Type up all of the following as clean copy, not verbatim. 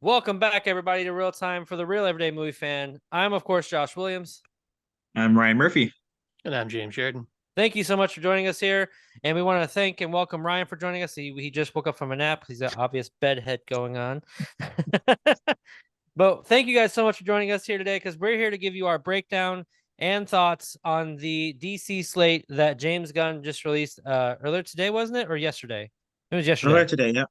Welcome back, everybody, to Real Time for the Real Everyday Movie Fan. I'm, of course, Josh Williams. I'm Ryan Murphy. And I'm James Jordan. Thank you so much for joining us here. And we want to thank and welcome Ryan for joining us. He just woke up from a nap. He's got obvious bedhead going on. But thank you guys so much for joining us here today because we're here to give you our breakdown and thoughts on the DC slate that James Gunn just released earlier today, wasn't it? Or yesterday? It was yesterday. Earlier today, yeah.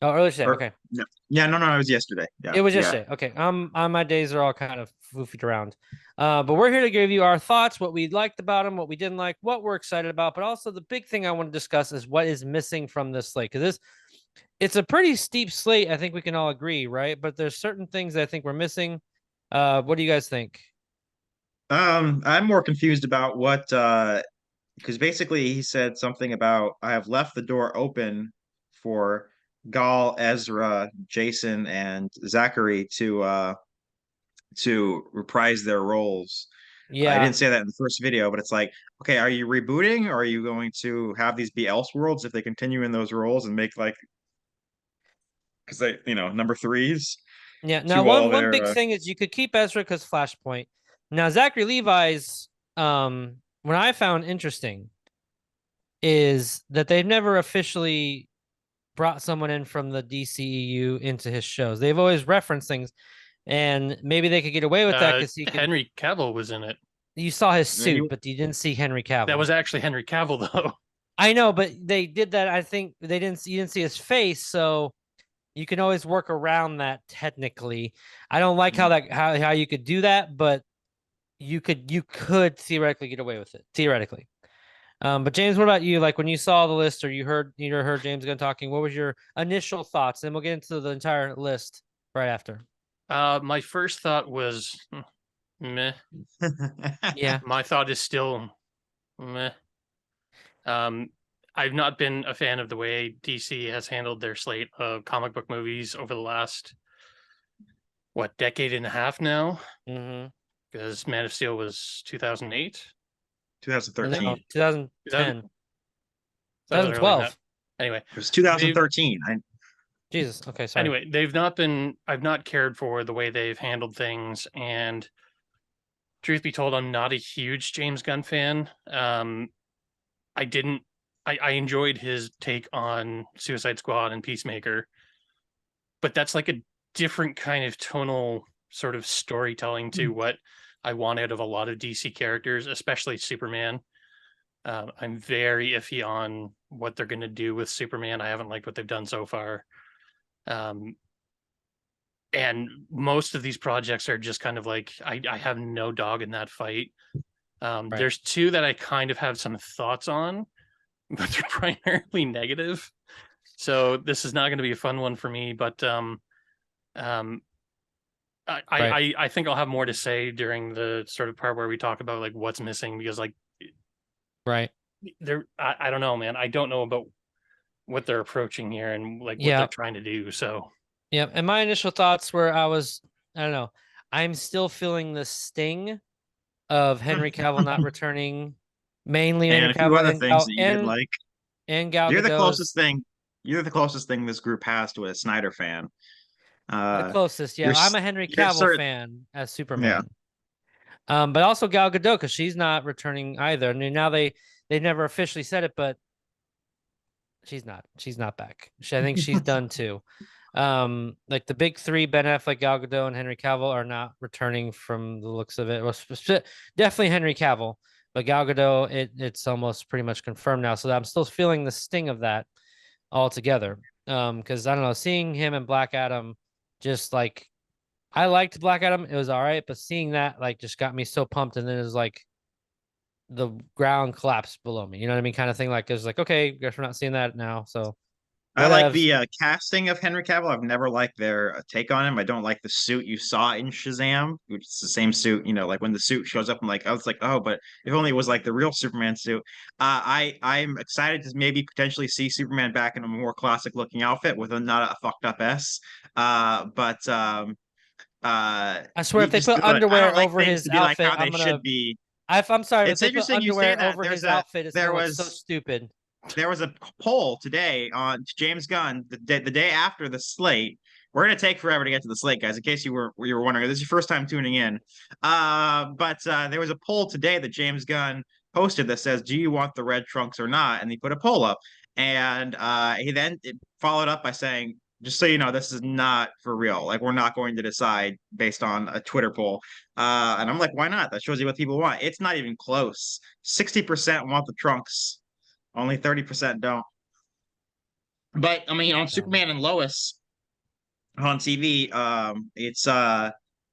Oh, earlier today. Okay. No. Yeah, no, it was yesterday. Yeah. It was yesterday. Okay. My days are all kind of foofied around. But we're here to give you our thoughts, what we liked about them, what we didn't like, what we're excited about. But also the big thing I want to discuss is what is missing from this slate. Because it's a pretty steep slate, I think we can all agree, right? But there's certain things that I think we're missing. What do you guys think? I'm more confused about what because basically he said something about I have left the door open for Gal, Ezra, Jason, and Zachary to reprise their roles. I didn't say that in the first video, but it's like, okay, are you rebooting or are you going to have these be Elseworlds if they continue in those roles and make like because they number threes? Yeah. Now one big thing is you could keep Ezra because Flashpoint. Now Zachary Levi's what I found interesting is that they've never officially brought someone in from the DCEU into his shows. They've always referenced things, and maybe they could get away with that because Henry Cavill was in it. You saw his suit, but you didn't see Henry Cavill. That was actually Henry Cavill, though. I know, but they did that. I think you didn't see his face, so you can always work around that. Technically, I don't like how you could do that, but you could theoretically get away with it. Theoretically. But James, what about you? Like when you saw the list or you heard James Gunn talking, what was your initial thoughts? And we'll get into the entire list right after. My first thought was meh. Yeah. My thought is still meh. I've not been a fan of the way DC has handled their slate of comic book movies over the last decade and a half now. Mm-hmm. Because Man of Steel was 2008. 2013. No, 2010. 2012. Anyway. It was 2013. Jesus. Okay, sorry. Anyway, I've not cared for the way they've handled things. And truth be told, I'm not a huge James Gunn fan. I enjoyed his take on Suicide Squad and Peacemaker. But that's like a different kind of tonal sort of storytelling to what I want out of a lot of DC characters, especially Superman. I'm very iffy on what they're going to do with Superman. I haven't liked what they've done so far. And most of these projects are just kind of like, I have no dog in that fight. Right. There's two that I kind of have some thoughts on, but they're primarily negative. So this is not going to be a fun one for me, but I think I'll have more to say during the sort of part where we talk about like what's missing, because like, right there, I don't know, man. I don't know about what they're approaching here and like what they're trying to do. So yeah, and my initial thoughts were I don't know. I'm still feeling the sting of Henry Cavill not returning, mainly and Henry a few Cavill other things that you didn't like. And Gal Gadot. You're the closest thing this group has to a Snyder fan. The closest, yeah. I'm a Henry Cavill fan as Superman. Yeah. But also Gal Gadot, because she's not returning either. I mean, now they never officially said it, but she's not back. I think she's done too. Like the big three, Ben Affleck, Gal Gadot, and Henry Cavill are not returning from the looks of it. Well, definitely Henry Cavill, but Gal Gadot, it's almost pretty much confirmed now. So I'm still feeling the sting of that altogether. Because I don't know, seeing him and Black Adam, just like I liked Black Adam, it was all right, but seeing that like just got me so pumped, and then it was like the ground collapsed below me. You know what I mean? Kind of thing. Like it was like, okay, guess we're not seeing that now. So I like the casting of Henry Cavill. I've never liked their take on him. I don't like the suit you saw in Shazam, which is the same suit. Like when the suit shows up, I was like, oh, but if only it was like the real Superman suit. I'm excited to maybe potentially see Superman back in a more classic looking outfit with not a fucked up S. I swear, if they put underwear over his outfit, I'm gonna. Should be. I'm sorry. It's interesting you say that. Over his outfit, it's so stupid. There was a poll today on James Gunn the day after the slate We're gonna take forever to get to the slate, guys. In case you were wondering, this is your first time tuning in. But there was a poll today that James Gunn posted that says, "Do you want the red trunks or not?" And he put a poll up, and he then followed up by saying, "Just so you know, this is not for real. Like, we're not going to decide based on a Twitter poll." And I'm like, "Why not? That shows you what people want. It's not even close. 60% want the trunks, only 30% don't." But I mean, on Superman and Lois on TV, it's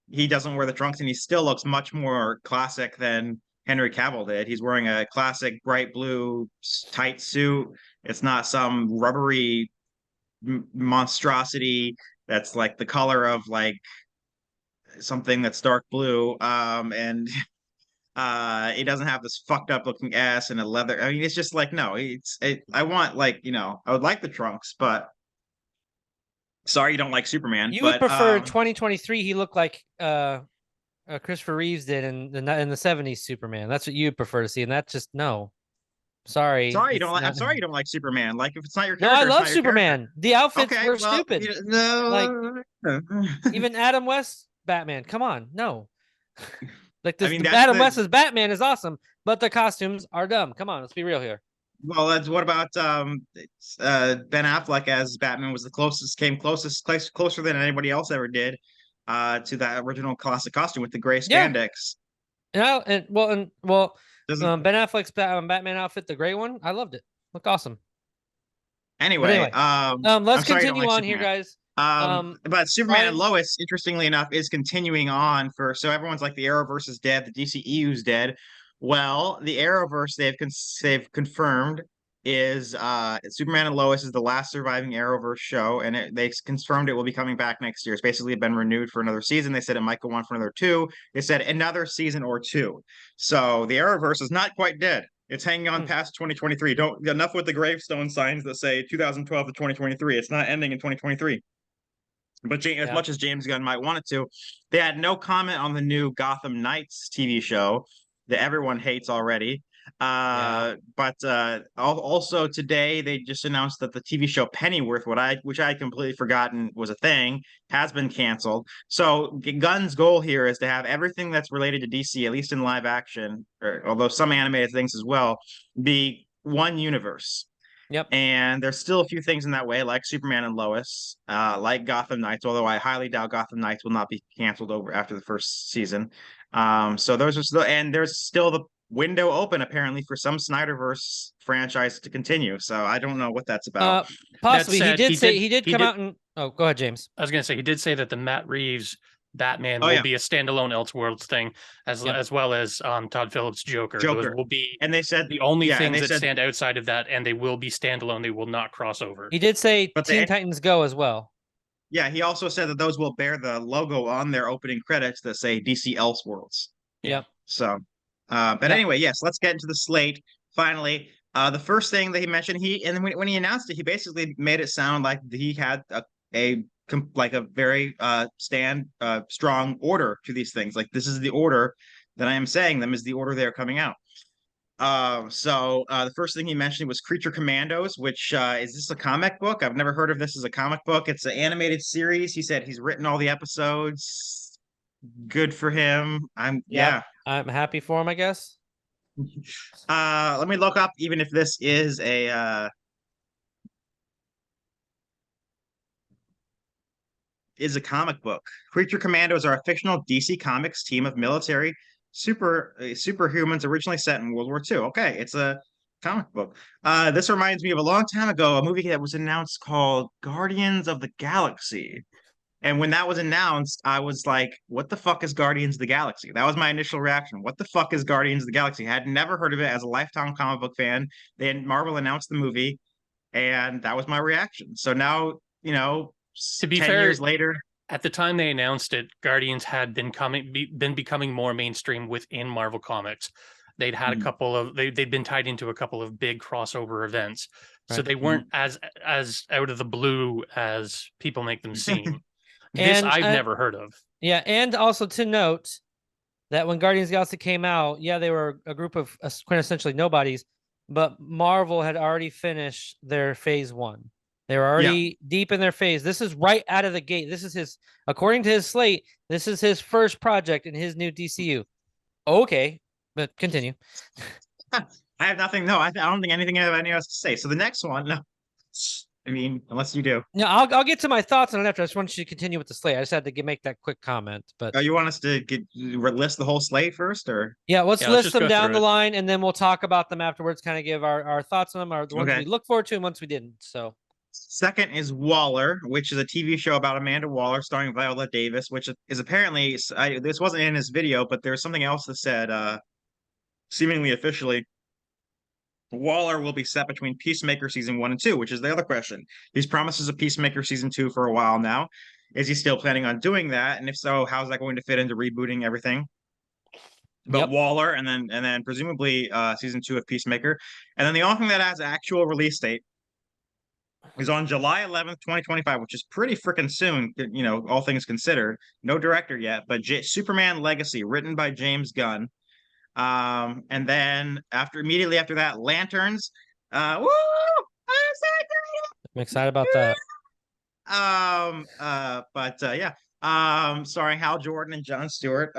he doesn't wear the trunks, and he still looks much more classic than Henry Cavill did. He's wearing a classic bright blue tight suit. It's not some rubbery monstrosity that's like the color of like something that's dark blue. And it doesn't have this fucked up looking ass and a leather. I mean, it's just like, no, I want, like, I would like the trunks, but sorry you don't like Superman. You but would prefer 2023. He looked like Christopher Reeves did in the 70s Superman. That's what you'd prefer to see, and that's just no. Sorry. Sorry you don't like. Not... I'm sorry you don't like Superman. Like, if it's not your No, character, I love it's not your Superman. character. The outfits Okay, were well, stupid. no. Even Adam West Batman. Come on, no. Like this, I mean, Adam West's Batman is awesome, but the costumes are dumb. Come on, let's be real here. Well, that's what about Ben Affleck as Batman was closer than anybody else ever did to that original classic costume with the gray spandex. Yeah, Ben Affleck's Batman outfit, the gray one, I loved it. Looked awesome. Anyway, let's continue on here, guys. But Superman and Lois, interestingly enough, is continuing on so everyone's like the Arrowverse is dead, the DCEU's dead. Well, the Arrowverse they've confirmed is Superman and Lois is the last surviving Arrowverse show, and they confirmed it will be coming back next year. It's basically been renewed for another season. They said it might go on for another 2. They said another season or 2. So the Arrowverse is not quite dead. It's hanging on past 2023. Don't enough with the gravestone signs that say 2012 to 2023. It's not ending in 2023. But as much as James Gunn might want it to, they had no comment on the new Gotham Knights TV show that everyone hates already. But also today they just announced that the TV show Pennyworth, which I had completely forgotten was a thing, has been canceled. So Gunn's goal here is to have everything that's related to DC, at least in live action, although some animated things as well, be one universe. Yep. And there's still a few things in that way, like Superman and Lois, like Gotham Knights, although I highly doubt Gotham Knights will not be canceled after the first season. So those are still, and there's still the window open apparently for some Snyderverse franchise to continue. So I don't know what that's about. Possibly. He did come out and go ahead, James. I was gonna say he did say that the Matt Reeves Batman will be a standalone Elseworlds thing, as well as Todd Phillips Joker. Those will be, and they said the only things that stand outside of that, and they will be standalone. They will not cross over. He did say Teen Titans Go as well. Yeah, he also said that those will bear the logo on their opening credits that say DC Elseworlds. Yep. So, but anyway, yes, let's get into the slate. Finally, the first thing that he mentioned, when he announced it, he basically made it sound like he had a very strong order to these things. Like, this is the order that I am saying them is the order they're coming out. So the first thing he mentioned was Creature Commandos, which is this a comic book? I've never heard of this as a comic book. It's an animated series. He said he's written all the episodes. Good for him. I'm happy for him, I guess. Let me look up even if this is a comic book. Creature Commandos are a fictional DC Comics team of military superhumans originally set in World War II. Okay, it's a comic book. This reminds me of a long time ago, a movie that was announced called Guardians of the Galaxy. And when that was announced, I was like, what the fuck is Guardians of the Galaxy? That was my initial reaction. What the fuck is Guardians of the Galaxy? I had never heard of it as a lifetime comic book fan. Then Marvel announced the movie, and that was my reaction. So now, to be 10 fair, years later, at the time they announced it, Guardians had been becoming more mainstream within Marvel Comics. They'd had they'd been tied into a couple of big crossover events, so they weren't as out of the blue as people make them seem. This I've never heard of. Yeah, and also to note that when Guardians of the Galaxy came out, they were a group of quintessentially nobodies, but Marvel had already finished their phase 1. They were already deep in their phase. This is right out of the gate. This is his, according to his slate, this is his first project in his new DCU. Okay, but continue. I have nothing. No, I don't think anything I have anything else to say. So the next one, no, I mean, unless you do. No, I'll get to my thoughts on it after. I just wanted you to continue with the slate. I just had to make that quick comment. But Oh, you want us to list the whole slate first, or yeah, let's Yeah, let's list just them go down through the it. line, and then we'll talk about them afterwards. Kind of give our thoughts on them, or the ones Okay. we look forward to and ones we didn't. So second is Waller, which is a TV show about Amanda Waller starring Viola Davis, which is apparently this wasn't in his video, but there's something else that said seemingly officially Waller will be set between Peacemaker season 1 and 2, which is the other question. He's promises a Peacemaker season 2 for a while now. Is he still planning on doing that? And if so, how's that going to fit into rebooting everything? But Waller, and then presumably season 2 of Peacemaker, and then the only thing that has actual release date is on July 11th, 2025, which is pretty freaking soon, all things considered. No director yet, but Superman Legacy, written by James Gunn. And then immediately after that, Lanterns. Woo! I'm I'm excited about that. Yeah. Starring Hal Jordan and Jon Stewart.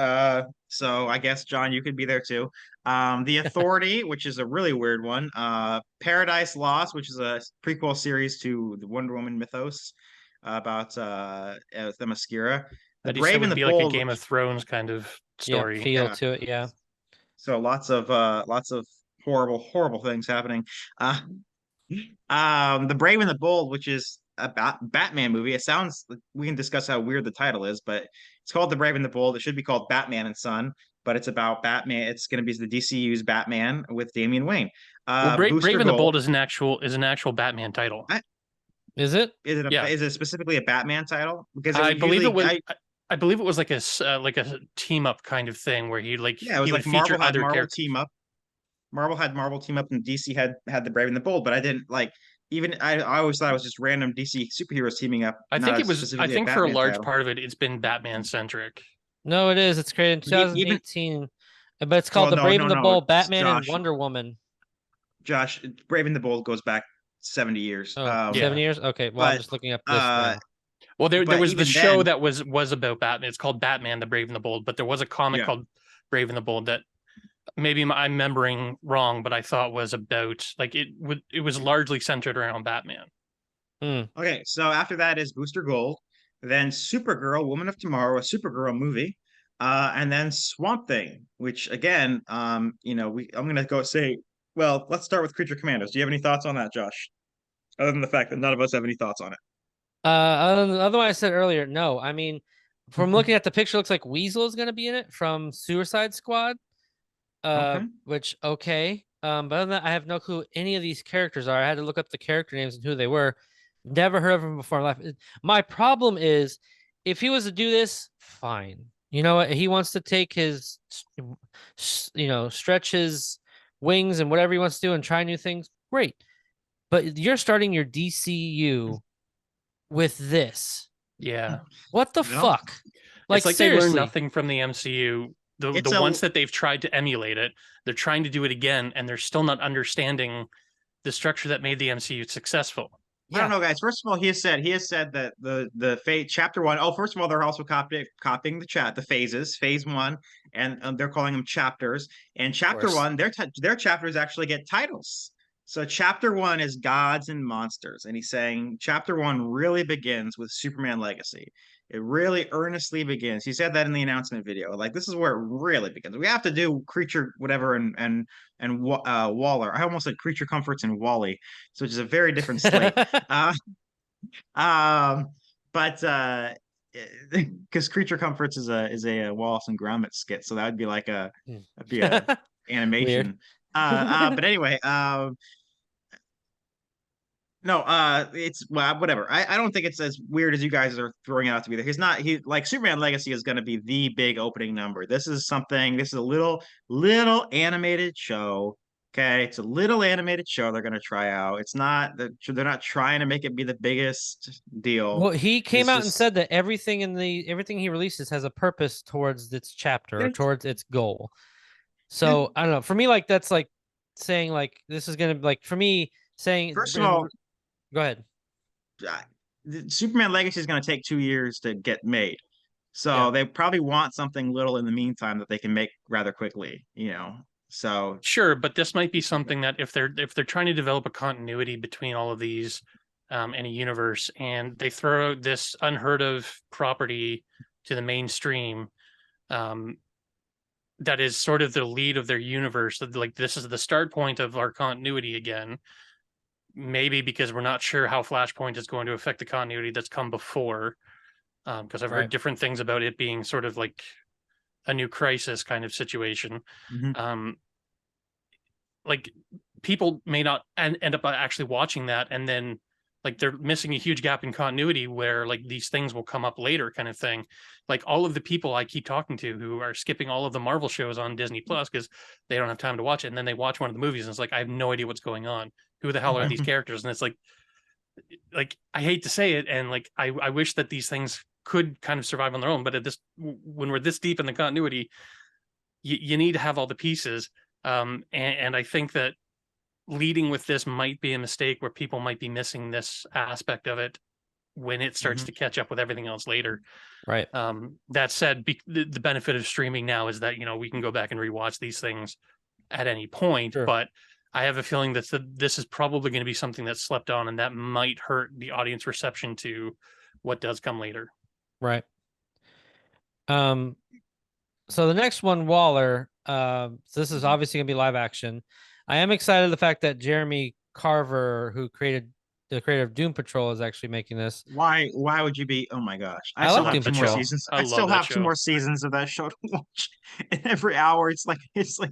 So I guess John, you could be there too. The Authority, which is a really weird one. Paradise Lost, which is a prequel series to the Wonder Woman mythos about Themyscira. The That Brave and the be Bold, like a Game of Thrones kind of story. Feel to it, yeah. So lots of horrible things happening. The Brave and the Bold, which is a Batman movie. It sounds, we can discuss how weird the title is, but it's called The Brave and the Bold. It should be called Batman and Son, but it's about Batman. It's going to be the DCU's Batman with Damian Wayne. Well, Brave and the Bold is an actual Batman title. Is it? Is it specifically a Batman title? Because I believe it was. I believe it was like a team up kind of thing where he would like feature other Marvel characters. team up. Marvel had Marvel team up, and DC had the Brave and the Bold. But I didn't like. Even I always thought it was just random DC superheroes teaming up. I think it was. I think for a large part of it, it's been Batman centric. No, it is. It's created in 2018, but it's called The Brave and the Bold, Batman and Wonder Woman. Josh, Brave and the Bold goes back 70 years. Oh, 7 years? Okay, well, I'm just looking up this now. Well, there was the show that was about Batman. It's called Batman, the Brave and the Bold, but there was a comic called Brave and the Bold that maybe I'm remembering wrong, but I thought was about it was largely centered around Batman. Okay, so after that is Booster Gold, then Supergirl, Woman of Tomorrow, a Supergirl movie, and then Swamp Thing, which again, I'm gonna go say, well, let's start with Creature Commandos. Do you have any thoughts on that, Josh? Other than the fact that none of us have any thoughts on it. Otherwise, I said earlier, no. I mean, from looking at the picture, it looks like Weasel is going to be in it from Suicide Squad. Which okay. But other than that, I have no clue who any of these characters are. I had to look up the character names and who they were. Never heard of them before in life. My problem is, if he was to do this, fine. You know what? He wants to take his, stretch his wings and whatever he wants to do and try new things. Great. But you're starting your DCU with this. Yeah. What the fuck? Like seriously. They learned nothing from the MCU. The ones that they've tried to emulate it, they're trying to do it again, and they're still not understanding the structure that made the MCU successful. I don't know, guys. First of all, he has said that the phase chapter 1. Oh, first of all, they're also copying the phases, phase 1, and they're calling them chapters. And chapter 1, their chapters actually get titles. So chapter 1 is Gods and Monsters, and he's saying chapter 1 really begins with Superman Legacy. It really earnestly begins. He said that in the announcement video. Like, this is where it really begins. We have to do Creature whatever and Waller. I almost said Creature Comforts and Wally, which is a very different slate. But because Creature Comforts is a Wallace and Gromit skit, so that would be like that'd be a animation. But anyway, no, it's whatever. I don't think it's as weird as you guys are throwing it out to be there. He like Superman Legacy is going to be the big opening number. This is a little animated show. Okay, it's a little animated show they're going to try out. It's not that they're not trying to make it be the biggest deal. Well, he came out and said that everything he releases has a purpose towards its chapter or towards its goal. So I don't know. For me, like that's like saying like this is going to for me saying. First of all, go ahead. the Superman Legacy is going to take 2 years to get made. So Yeah. they probably want something little in the meantime that they can make rather quickly, So Sure, but this might be something that if they're trying to develop a continuity between all of these in a universe, and they throw out this unheard of property to the mainstream, um, that is sort of the lead of their universe. Like, this is the start point of our continuity again. Maybe because we're not sure how Flashpoint is going to affect the continuity that's come before. Because I've heard Right. different things about it being sort of like a new crisis kind of situation. Mhm. Like, people may not end up actually watching that, and then like they're missing a huge gap in continuity where like these things will come up later, kind of thing. Like, all of the people I keep talking to who are skipping all of the Marvel shows on Disney Plus because they don't have time to watch it, and then they watch one of the movies and it's like, I have no idea what's going on. Who the hell are these characters? And it's like I hate to say it, and like I wish that these things could kind of survive on their own, but at this, when we're this deep in the continuity, you need to have all the pieces. And I think that leading with this might be a mistake where people might be missing this aspect of it when it starts to catch up with everything else later. Right. That said, the benefit of streaming now is that, we can go back and rewatch these things at any point. Sure. But I have a feeling that this is probably going to be something that's slept on, and that might hurt the audience reception to what does come later. Right. So the next one, Waller. So this is obviously gonna be live action. I am excited the fact that Jeremy Carver, who created the creator of Doom Patrol, is actually making this. Why would you be? Oh my gosh. I like Doom Two more Patrol. seasons. I I love still that have 2 show. more seasons of that show to watch. And every hour it's like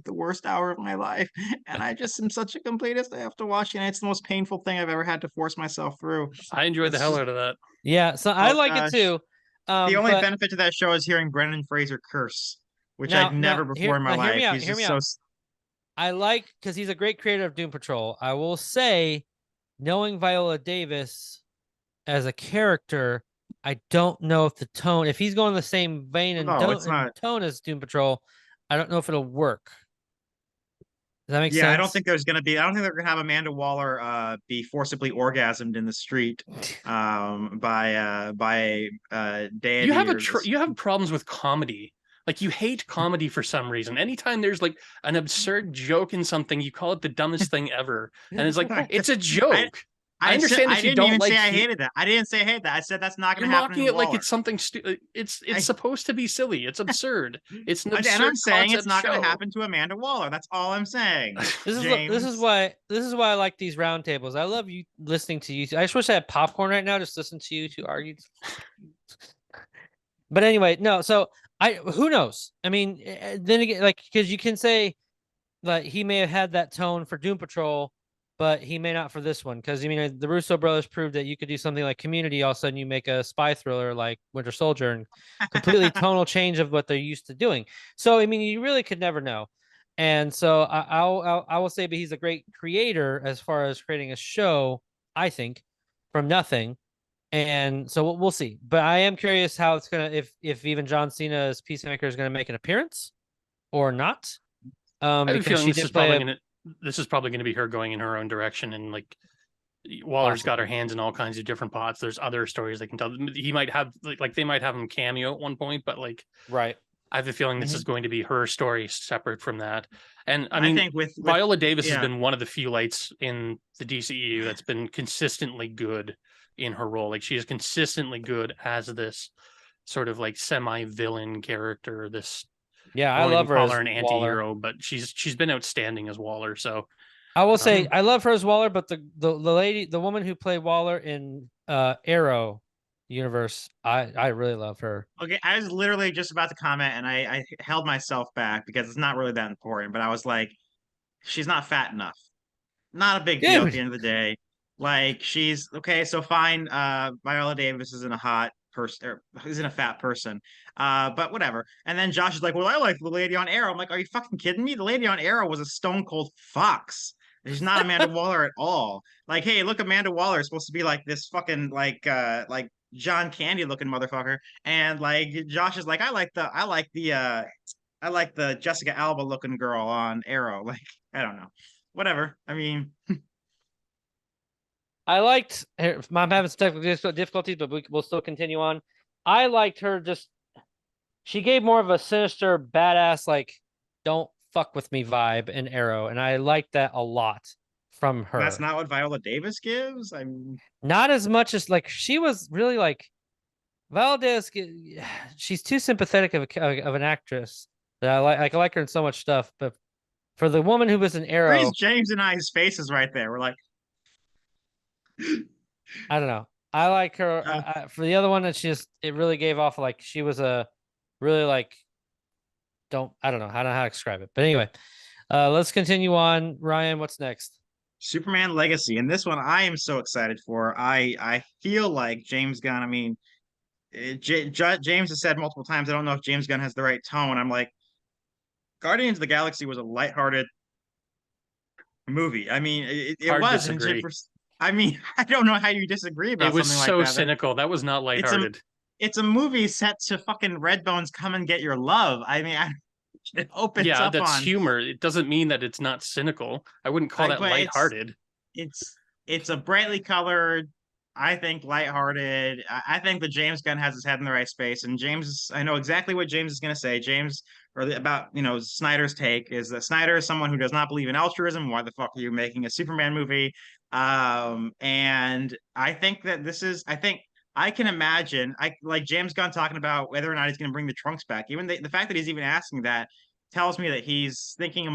the worst hour of my life. And I just am such a completist. I have to watch it, and it's the most painful thing I've ever had to force myself through. I enjoy the It's hell just- out of that. Yeah, so I Oh like it gosh. too. The only But benefit to that show is hearing Brendan Fraser curse, which now, I've never before in my hear life. me out. He's Hear me just so out. I like, because he's a great creator of Doom Patrol. I will say, knowing Viola Davis as a character, I don't know if the tone, if he's going the same vein and no, it's not. tone as Doom Patrol, I don't know if it'll work. Does that make Yeah, sense? I don't think there's gonna be. I don't think they're gonna have Amanda Waller be forcibly orgasmed in the street by deity. You have problems with comedy. Like, you hate comedy for some reason. Anytime there's like an absurd joke in something, you call it the dumbest thing ever. And it's like, it's a joke. I understand if you didn't don't even like say I hated that. I didn't say I hated that. I said that's not You're going to happen mocking in it like Waller. it's something it's supposed to be silly. It's absurd. It's an And absurd I'm saying it's concept not going show. to happen to Amanda Waller. That's all I'm saying. This James. is why I like these roundtables. I love you listening to you. I just wish I had popcorn right now. Just listen to you two argue. But anyway, no. So who knows? I mean, then again, like, because you can say that he may have had that tone for Doom Patrol, but he may not for this one. Because I mean, the Russo brothers proved that you could do something like Community. All of a sudden, you make a spy thriller like Winter Soldier, and completely tonal change of what they're used to doing. So I mean, you really could never know. And so I will say, but he's a great creator as far as creating a show. I think from nothing. And so we'll see. But I am curious how it's gonna, if even John Cena's Peacemaker is gonna make an appearance or not. I have a Because feeling she this did is play probably gonna be her going in her own direction, and like Waller's got her hands in all kinds of different pots. There's other stories they can tell. He might have like they might have him cameo at one point, but like right. I have a feeling this is going to be her story separate from that. And I mean, think with Viola Davis has yeah. been one of the few lights in the DCEU that's been consistently good in her role. Like, she is consistently good as this sort of like semi-villain character. This Yeah, I won't love even her call as her an Waller. anti-hero, but she's been outstanding as Waller. So I will say I love her as Waller, but the lady, the woman who played Waller in Arrow universe, I really love her. Okay, I was literally just about to comment, and I held myself back because it's not really that important. But I was like, she's not fat enough. Not a big deal at the end of the day. Like, she's okay, so fine. Viola Davis isn't a hot person, or isn't a fat person. But whatever. And then Josh is like, well, I like the lady on Arrow. I'm like, are you fucking kidding me? The lady on Arrow was a stone cold fox. She's not Amanda Waller at all. Like, hey, look, Amanda Waller is supposed to be like this fucking like John Candy looking motherfucker. And like Josh is like, I like the Jessica Alba looking girl on Arrow. Like, I don't know. Whatever. I mean, I liked her. I'm having some technical difficulties, but we'll still continue on. I liked her. Just she gave more of a sinister, badass, like "don't fuck with me" vibe in Arrow, and I liked that a lot from That's her. not what Viola Davis gives. I'm Not as much as like she was really like Valdez. She's too sympathetic of an actress that I like. Like I like her in so much stuff, but for the woman who was an freeze Arrow, James and I's faces right there. We're like, I don't know. I like her. uh, For the other one, it's just it really gave off like she was a really like I don't know how to describe it. But anyway, let's continue on. Ryan, what's next? Superman Legacy. And this one I am so excited for. I feel like James Gunn. I mean, James has said multiple times. I don't know if James Gunn has the right tone. I'm like, Guardians of the Galaxy was a lighthearted movie. I mean, it Hard was, disagree. I mean, I don't know how you disagree It about was something like so that. cynical. That was not It's a lighthearted. it's a movie set to fucking Redbone's Come and Get Your Love. I mean, it opens Yeah, up that's on, humor. It doesn't mean that it's not cynical. I wouldn't call that but lighthearted. it's it's a brightly colored, I think lighthearted. I think that James Gunn has his head in the right space, and James, I know exactly what James is going to say. James, about Snyder's take is that Snyder is someone who does not believe in altruism. Why the fuck are you making a Superman movie? And I think that I think I can imagine, I like James Gunn talking about whether or not he's going to bring the trunks back. Even the fact that he's even asking that tells me that he's thinking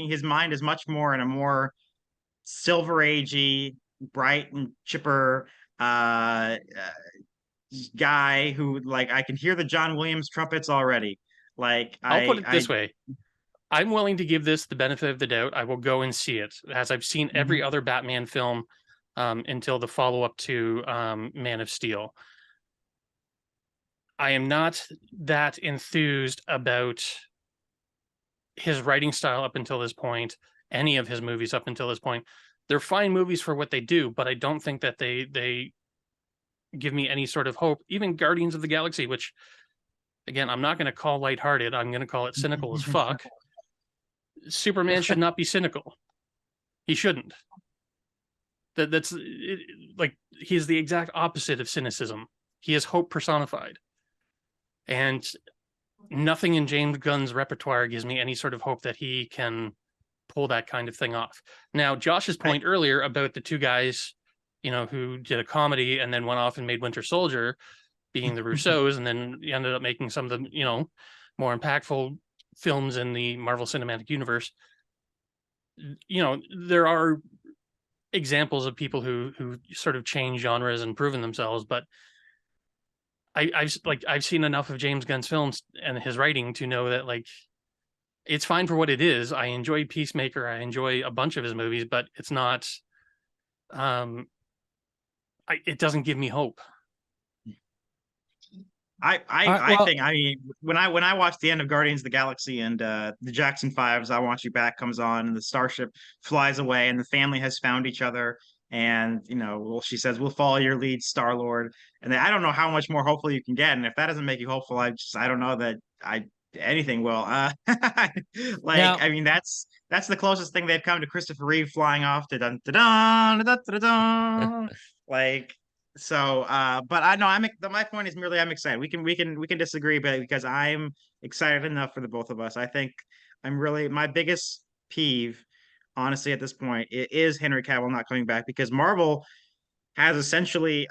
his mind is much more in a more silver agey, bright and chipper guy who, like, I can hear the John Williams trumpets already. Like I'll put it I this way. I'm willing to give this the benefit of the doubt. I will go and see it, as I've seen every other Batman film until the follow-up to Man of Steel. I am not that enthused about his writing style up until this point, any of his movies up until this point. They're fine movies for what they do, but I don't think that they give me any sort of hope. Even Guardians of the Galaxy, which again, I'm not going to call lighthearted, I'm going to call it cynical as fuck. Superman should not be cynical. He shouldn't. That's like, he's the exact opposite of cynicism. He is hope personified. And nothing in James Gunn's repertoire gives me any sort of hope that he can pull that kind of thing off. Now, Josh's point earlier about the two guys, who did a comedy and then went off and made Winter Soldier, being the Russos, and then ended up making some of the, more impactful films in the Marvel Cinematic Universe. There are examples of people who sort of change genres and proven themselves, but I've seen enough of James Gunn's films and his writing to know that, like, it's fine for what it is. I enjoy Peacemaker. I enjoy a bunch of his movies, but it's not. It doesn't give me hope. I think, I mean, when I watched the end of Guardians of the Galaxy and the Jackson Five's "I Want You Back" comes on and the starship flies away and the family has found each other, and well, she says, "We'll follow your lead, Star-Lord," and then I don't know how much more hopeful you can get, and if that doesn't make you hopeful, I don't know that anything will. Now, I mean, that's the closest thing they've come to Christopher Reeve flying off to dun dun dun dun dun. Like, so, but I know my point is merely I'm excited. We can disagree, but because I'm excited enough for the both of us, I think I'm really, my biggest peeve, honestly, at this point, it is Henry Cavill not coming back, because Marvel has essentially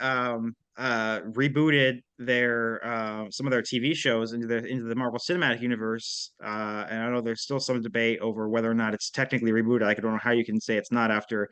rebooted their some of their TV shows into the Marvel Cinematic Universe. And I know there's still some debate over whether or not it's technically rebooted. I don't know how you can say it's not after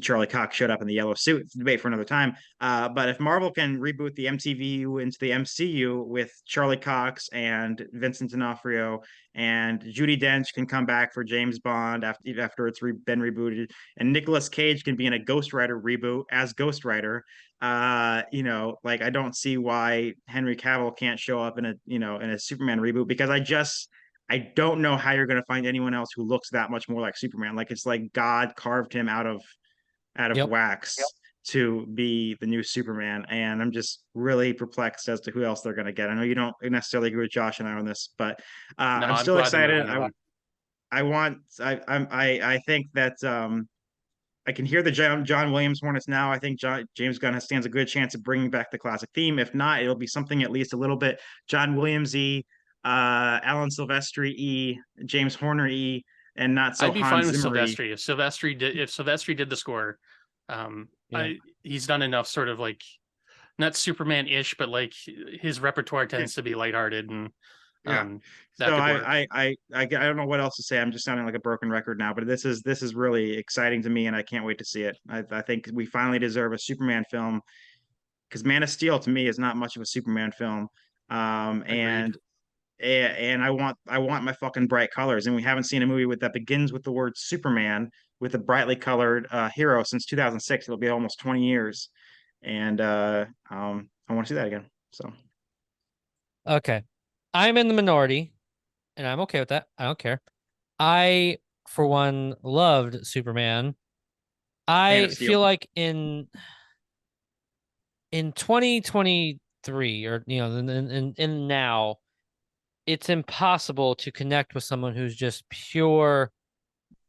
Charlie Cox showed up in the yellow suit. It's a debate for another time. But if Marvel can reboot the MTVU into the MCU with Charlie Cox and Vincent D'Onofrio, and Judi Dench can come back for James Bond after it's been rebooted, and Nicolas Cage can be in a Ghost Rider reboot as Ghost Rider. Like, I don't see why Henry Cavill can't show up in a Superman reboot, because I don't know how you're going to find anyone else who looks that much more like Superman. Like, it's like God carved him out of yep. wax to be the new Superman, and I'm just really perplexed as to who else they're going to get. I know you don't necessarily agree with Josh and I on this, but No, I'm I'm still glad they're excited. moving on. I think that I can hear the John Williams Hornets now. I think James Gunn stands a good chance of bringing back the classic theme. If not, it'll be something at least a little bit John Williams-y, Alan Silvestri-y, James Horner-y, and not so I'd be Hans fine with Zimmer-y. Silvestri if Silvestri did the score. He's done enough sort of like not Superman-ish, but like his repertoire tends to be lighthearted and so I don't know what else to say. I'm just sounding like a broken record now, but this is really exciting to me, and I can't wait to see it. I think we finally deserve a Superman film, because Man of Steel to me is not much of a Superman film. And I want my fucking bright colors, and we haven't seen a movie that begins with the word Superman with a brightly colored hero since 2006. It'll be almost 20 years, and I want to see that again. So Okay. I'm in the minority, and I'm okay with that. I don't care. I, for one, loved Superman. I feel like in 2023, or in now, it's impossible to connect with someone who's just pure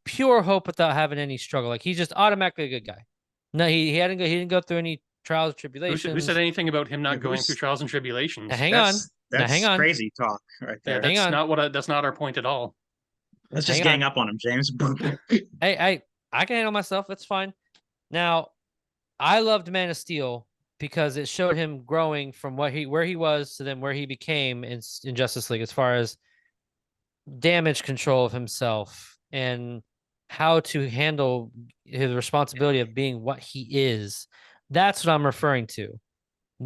hope without having any struggle. Like, he's just automatically a good guy. No, he didn't go through any trials, tribulations. Who said anything about him not going through trials and tribulations? Now, hang on. That's crazy talk right there. Yeah, that's not our point at all. Let's just gang up on him, James. I can handle myself. It's fine. Now, I loved Man of Steel because it showed him growing from where he was to then where he became in Justice League, as far as damage control of himself and how to handle his responsibility of being what he is. That's what I'm referring to.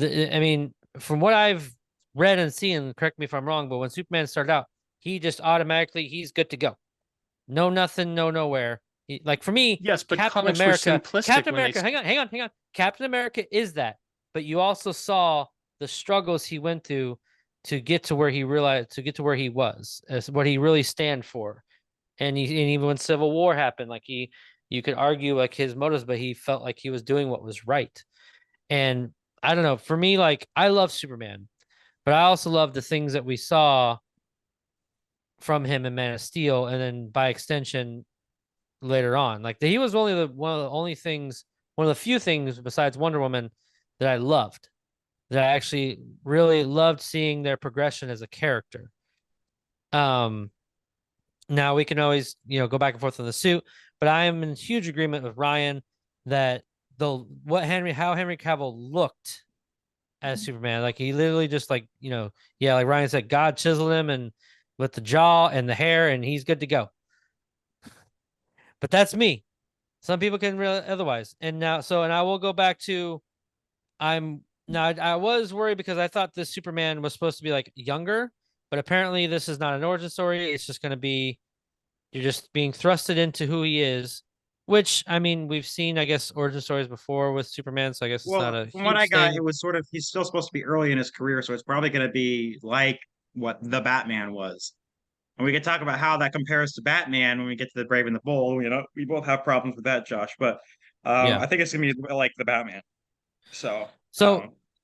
I mean, from what I've read and seen, correct me if I'm wrong, but when Superman started out, he just automatically, he's good to go. No nothing, no nowhere. Like, for me, yes, but Captain America, hang on. Captain America is that, but you also saw the struggles he went through to get to where he was, as what he really stand for. And even when Civil War happened, like, you could argue like his motives, but he felt like he was doing what was right. And I don't know, for me, like, I love Superman, but I also love the things that we saw from him in Man of Steel, and then by extension later on. Like, he was only one of the few things besides Wonder Woman that I loved, that I actually really loved seeing their progression as a character. Now we can always, go back and forth on the suit, but I am in huge agreement with Ryan that how Henry Cavill looked as Superman, like, he literally just, like, like Ryan said, God chiseled him, and with the jaw and the hair, and he's good to go. But that's me. Some people can really otherwise. And I will go back to, I was worried because I thought this Superman was supposed to be like younger, but apparently this is not an origin story. It's just going to be, you're just being thrusted into who he is, which, I mean, we've seen, I guess, origin stories before with Superman, so I guess it's not a from what I got, thing. it was sort of, he's still supposed to be early in his career, so it's probably going to be like what the Batman was. And we can talk about how that compares to Batman when we get to the Brave and the Bold. We both have problems with that, Josh, but I think it's going to be like the Batman. So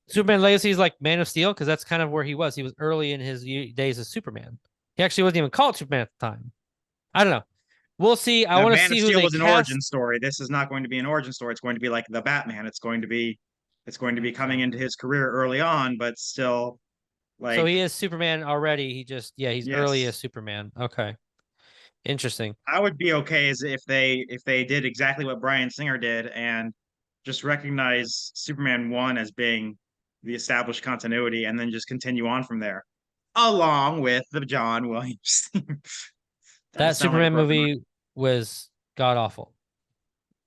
Superman Legacy is like Man of Steel, because that's kind of where he was. He was early in his days as Superman. He actually wasn't even called Superman at the time. I don't know. We'll see. I want to see who they cast. Man of Steel was an origin story. This is not going to be an origin story. It's going to be like the Batman. It's going to be coming into his career early on, but still, like. So he is Superman already. He's early as Superman. Okay, interesting. I would be okay as if they did exactly what Bryan Singer did and just recognize Superman 1 as being the established continuity, and then just continue on from there, along with the John Williams. That Superman movie was god awful.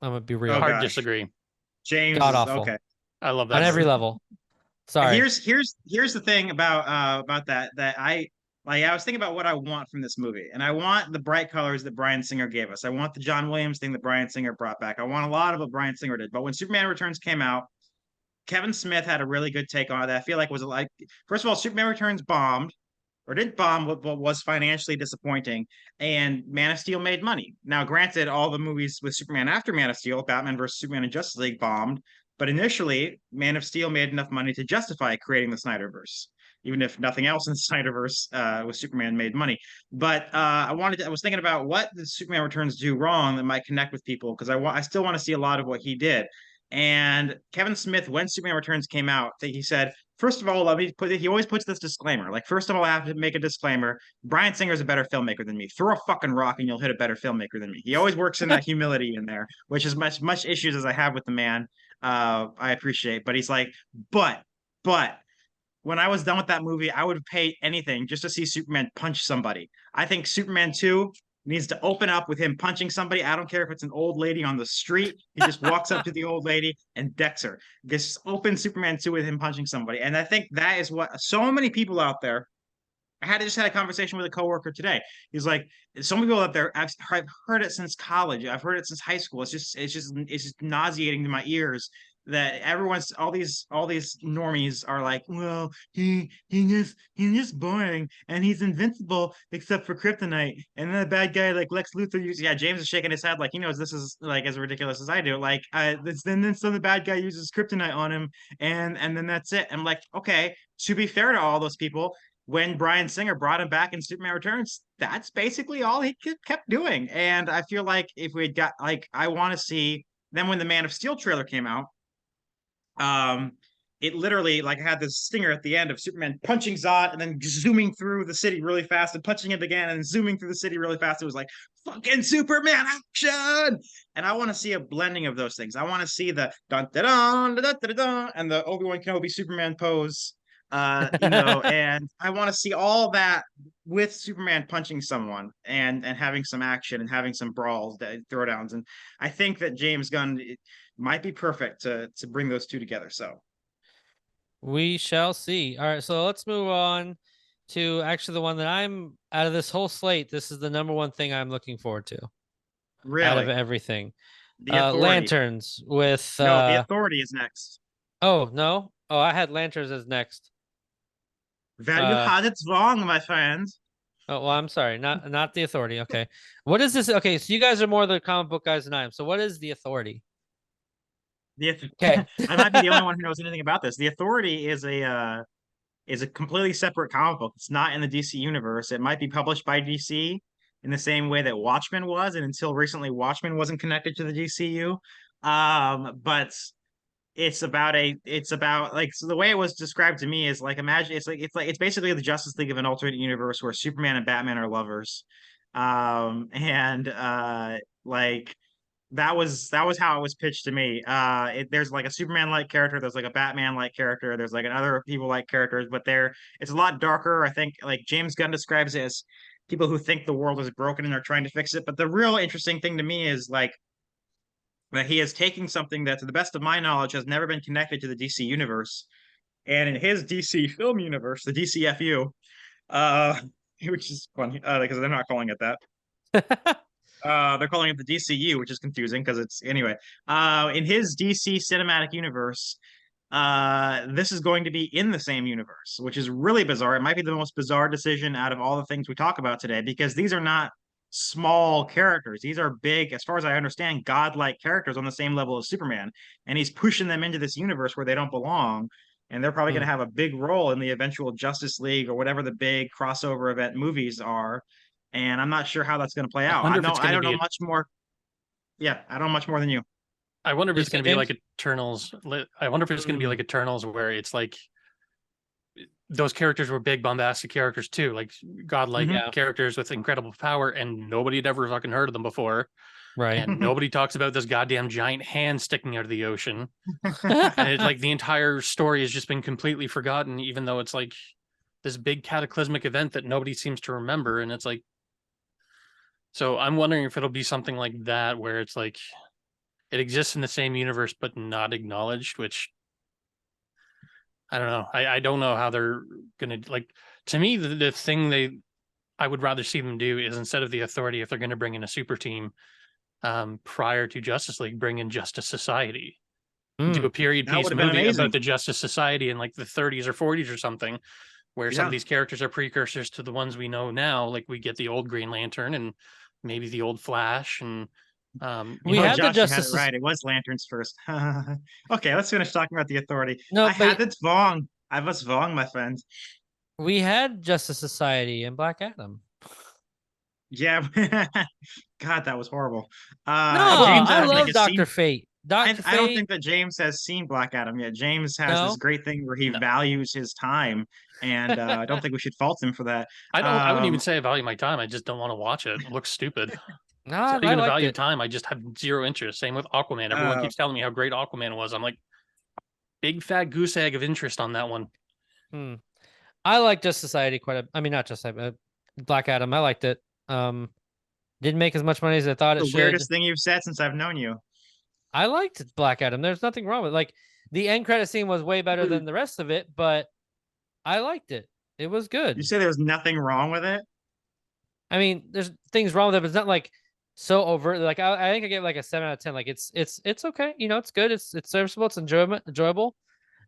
I'm gonna be real. Hard disagree. James, god awful. Okay, I love that on every level. Sorry. Here's the thing about that I was thinking about what I want from this movie, and I want the bright colors that Bryan Singer gave us. I want the John Williams thing that Bryan Singer brought back. I want a lot of what Bryan Singer did. But when Superman Returns came out, Kevin Smith had a really good take on it that I feel like was like, first of all, Superman Returns bombed, or didn't bomb, but was financially disappointing, and Man of Steel made money. Now, granted, all the movies with Superman after Man of Steel, Batman vs. Superman and Justice League, bombed, but initially, Man of Steel made enough money to justify creating the Snyderverse. even if nothing else in the Snyderverse with Superman made money. But I was thinking about what the Superman Returns do wrong that might connect with people, because I still want to see a lot of what he did. And Kevin Smith, when Superman Returns came out, he said, first of all, he always puts this disclaimer. Like, first of all, I have to make a disclaimer. Bryan Singer's a better filmmaker than me. Throw a fucking rock and you'll hit a better filmmaker than me. He always works in that humility in there, which is much issues as I have with the man. I appreciate, but he's like, but when I was done with that movie, I would pay anything just to see Superman punch somebody. I think Superman 2 needs to open up with him punching somebody. I don't care if it's an old lady on the street. He just walks up to the old lady and decks her. Just open Superman 2 with him punching somebody. And I think that is what so many people out there. I just had a conversation with a coworker today. He's like, so many people out there, I've heard it since college. I've heard it since high school. It's just nauseating to my ears that all these normies are like, well, he's just boring and he's invincible except for kryptonite. And then the bad guy like Lex Luthor uses, yeah, James is shaking his head like he knows this is like as ridiculous as I do. Like then some of the bad guy uses kryptonite on him, and then that's it. I'm like, okay, to be fair to all those people, when Bryan Singer brought him back in Superman Returns, that's basically all he kept doing. And I feel like if we got like, I want to see. Then when the Man of Steel trailer came out, it literally like had this stinger at the end of Superman punching Zod and then zooming through the city really fast and punching it again and zooming through the city really fast. It was like fucking Superman action, and I want to see a blending of those things. I want to see the dun dun dun dun dun dun and the Obi-Wan Kenobi Superman pose, and I want to see all that with Superman punching someone and having some action and having some brawls, throwdowns, and I think that James Gunn might be perfect to bring those two together. So we shall see. All right, so let's move on to actually the one that I'm out of this whole slate. This is the number one thing I'm looking forward to. Really, out of everything. The Authority. Lanterns with no, The Authority is next. Oh no! Oh, I had Lanterns as next. Well, you had it wrong, my friend. Oh well, I'm sorry. Not The Authority. Okay, what is this? Okay, so you guys are more the comic book guys than I am. So what is The Authority? Okay, I might be the only one who knows anything about this. The Authority is a completely separate comic book. It's not in the DC universe. It might be published by DC in the same way that Watchmen was, and until recently, Watchmen wasn't connected to the DCU. But it's about like, so the way it was described to me is like, imagine it's basically the Justice League of an alternate universe where Superman and Batman are lovers. Like that was how it was pitched to me. There's like a Superman-like character, there's like a Batman-like character, there's like other people-like characters, but it's a lot darker. I think like James Gunn describes it as people who think the world is broken and are trying to fix it. But the real interesting thing to me is like that he is taking something that, to the best of my knowledge, has never been connected to the DC universe, and in his DC film universe, the DCFU, which is funny because they're not calling it that. They're calling it the DCU, which is confusing because it's anyway. In his DC cinematic universe, this is going to be in the same universe, which is really bizarre. It might be the most bizarre decision out of all the things we talk about today, because these are not small characters. These are big, as far as I understand, godlike characters on the same level as Superman, and he's pushing them into this universe where they don't belong. And they're probably going to have a big role in the eventual Justice League or whatever the big crossover event movies are. And I'm not sure how that's going to play out. I don't know much more. Yeah, I don't know much more than you. I wonder if it's going to be like Eternals. I wonder if it's going to be like Eternals, where it's like those characters were big bombastic characters too, like godlike characters with incredible power, and nobody had ever fucking heard of them before. Right. And nobody talks about this goddamn giant hand sticking out of the ocean. And it's like the entire story has just been completely forgotten, even though it's like this big cataclysmic event that nobody seems to remember. And it's like, so I'm wondering if it'll be something like that, where it's like it exists in the same universe but not acknowledged, which I don't know. I don't know how they're gonna, like, to me the thing I would rather see them do is, instead of the Authority, if they're going to bring in a super team prior to Justice League, bring in Justice Society. Do a period piece movie about the Justice Society in like the 30s or 40s or something, where some of these characters are precursors to the ones we know now. Like we get the old Green Lantern and maybe the old Flash, and we had the Justice. Had it right, it was Lanterns first. Okay, let's finish talking about the Authority. No, I had it wrong. I was wrong, my friend. We had Justice Society and Black Adam. Yeah. God, that was horrible. No, James, I I don't think love has seen. Doctor Fate. Doctor I don't Fate. think that James has seen Black Adam yet. James has this No, great thing where he No. values his time, and I don't think we should fault him for that. I wouldn't even say I value my time. I just don't want to watch it. It looks stupid. no, It's not I even a liked value of it. time. I just have zero interest. Same with Aquaman. Everyone Uh, keeps telling me how great Aquaman was. I'm like, big fat goose egg of interest on that one. Hmm. I like Justice Society quite a. I mean, not Justice Society, but Black Adam. I liked it. Didn't make as much money as I thought it the should. weirdest thing you've said since I've known you. I liked Black Adam. There's nothing wrong with it. Like the end credit scene was way better than the rest of it, but I liked it. It was You good. say there's nothing wrong with it? I mean, there's things wrong with it, but it's not like so overt. Like I think I gave like a 7 out of 10. Like it's okay. You know, it's good. It's serviceable. It's enjoyable.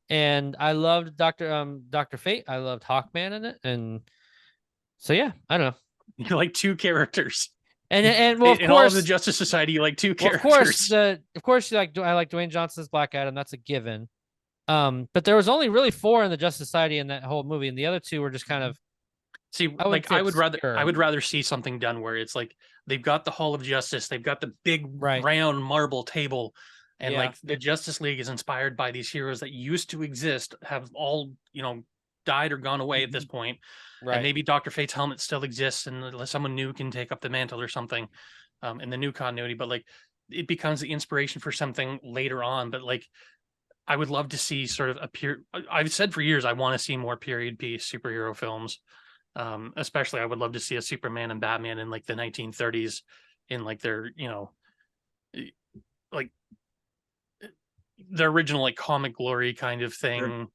And I loved Doctor Fate. I loved Hawkman in it, and so yeah, I don't know. You like two characters. And well, of In all of the course, Justice Society, you like two well, characters. of course, you like I like Dwayne Johnson's Black Adam. That's a given. But there was only really 4 in the Justice Society in that whole movie, and the other 2 were just kind of See, I would like say I obscure. would rather see something done where it's like they've got the Hall of Justice, they've got the big Right. round marble table, and Yeah. like the Justice League is inspired by these heroes that used to exist, have all died or gone away at this point. Right. And maybe Dr. Fate's helmet still exists and someone new can take up the mantle or something in the new continuity, but like it becomes the inspiration for something later on. But like I would love to see sort of I've said for years I want to see more period piece superhero films. Especially I would love to see a Superman and Batman in like the 1930s in like their, like the original like comic glory kind of thing.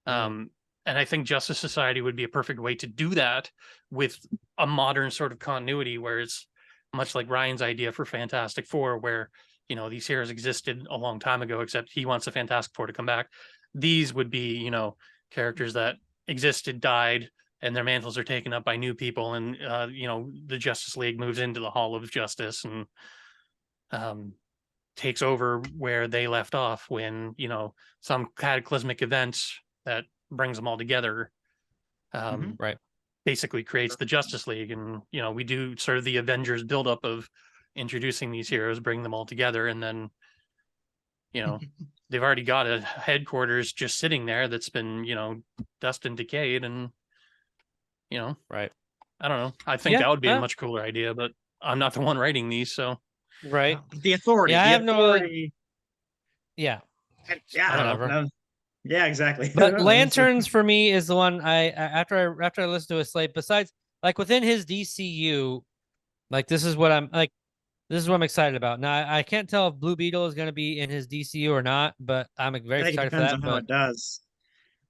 Sure. And I think Justice Society would be a perfect way to do that with a modern sort of continuity where it's much like Ryan's idea for Fantastic Four, where, these heroes existed a long time ago, except he wants the Fantastic Four to come back. These would be, characters that existed, died, and their mantles are taken up by new people. And, the Justice League moves into the Hall of Justice and takes over where they left off when, some cataclysmic events that brings them all together Right. basically creates the Justice League. And we do sort of the Avengers buildup of introducing these heroes, bring them all together, and then they've already got a headquarters just sitting there that's been dust and decayed, and Right. I don't know, I think Yeah, that would be a much cooler idea, but I'm not the one writing these, so Right. The authority. Yeah, I the have authority. Yeah. Yeah, I don't Whatever. know. Yeah, exactly. But Lanterns for me is the one after I listened to a Slate. Besides, like within his DCU, like this is what I'm excited about. Now I can't tell if Blue Beetle is going to be in his DCU or not, but I'm very I think it excited for depends that. on how But it does.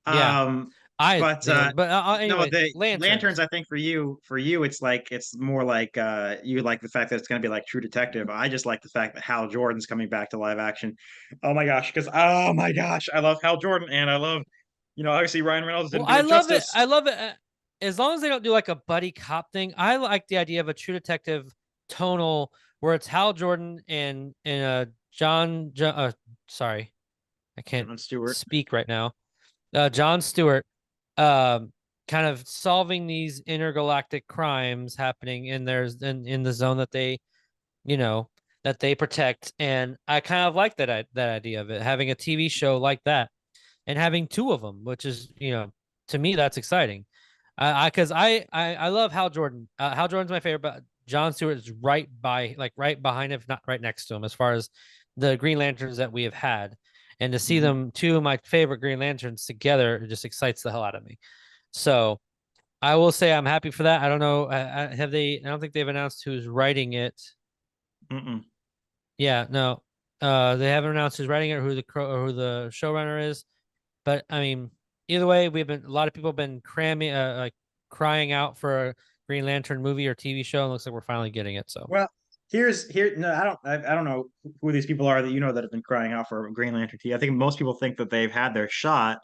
yeah, But anyway, no, the Lanterns. I think for you, it's more like you like the fact that it's going to be like True Detective. I just like the fact that Hal Jordan's coming back to live action. Oh my gosh, I love Hal Jordan, and I love, obviously Ryan Reynolds didn't Well, do I it love it. justice. I love it. As long as they don't do like a buddy cop thing, I like the idea of a True Detective tonal where it's Hal Jordan and sorry, I can't John Stewart. speak right now. John Stewart, kind of solving these intergalactic crimes happening in the zone that they, that they protect, and I kind of like that idea of it having a TV show like that, and having 2 of them, which is to me that's exciting. Because I love Hal Jordan. Hal Jordan's my favorite, but John Stewart is right behind him, if not right next to him, as far as the Green Lanterns that we have had. And to see them, 2 of my favorite Green Lanterns together, it just excites the hell out of me. So I will say I'm happy for that. I don't know. Have they? I don't think they've announced who's writing it. Mm-mm. Yeah, no. They haven't announced who's writing it or who the showrunner is. But I mean, either way, a lot of people have been crying out for a Green Lantern movie or TV show, and it looks like we're finally getting it. So Well, no, I don't know who these people are that have been crying out for Green Lantern TV. I think most people think that they've had their shot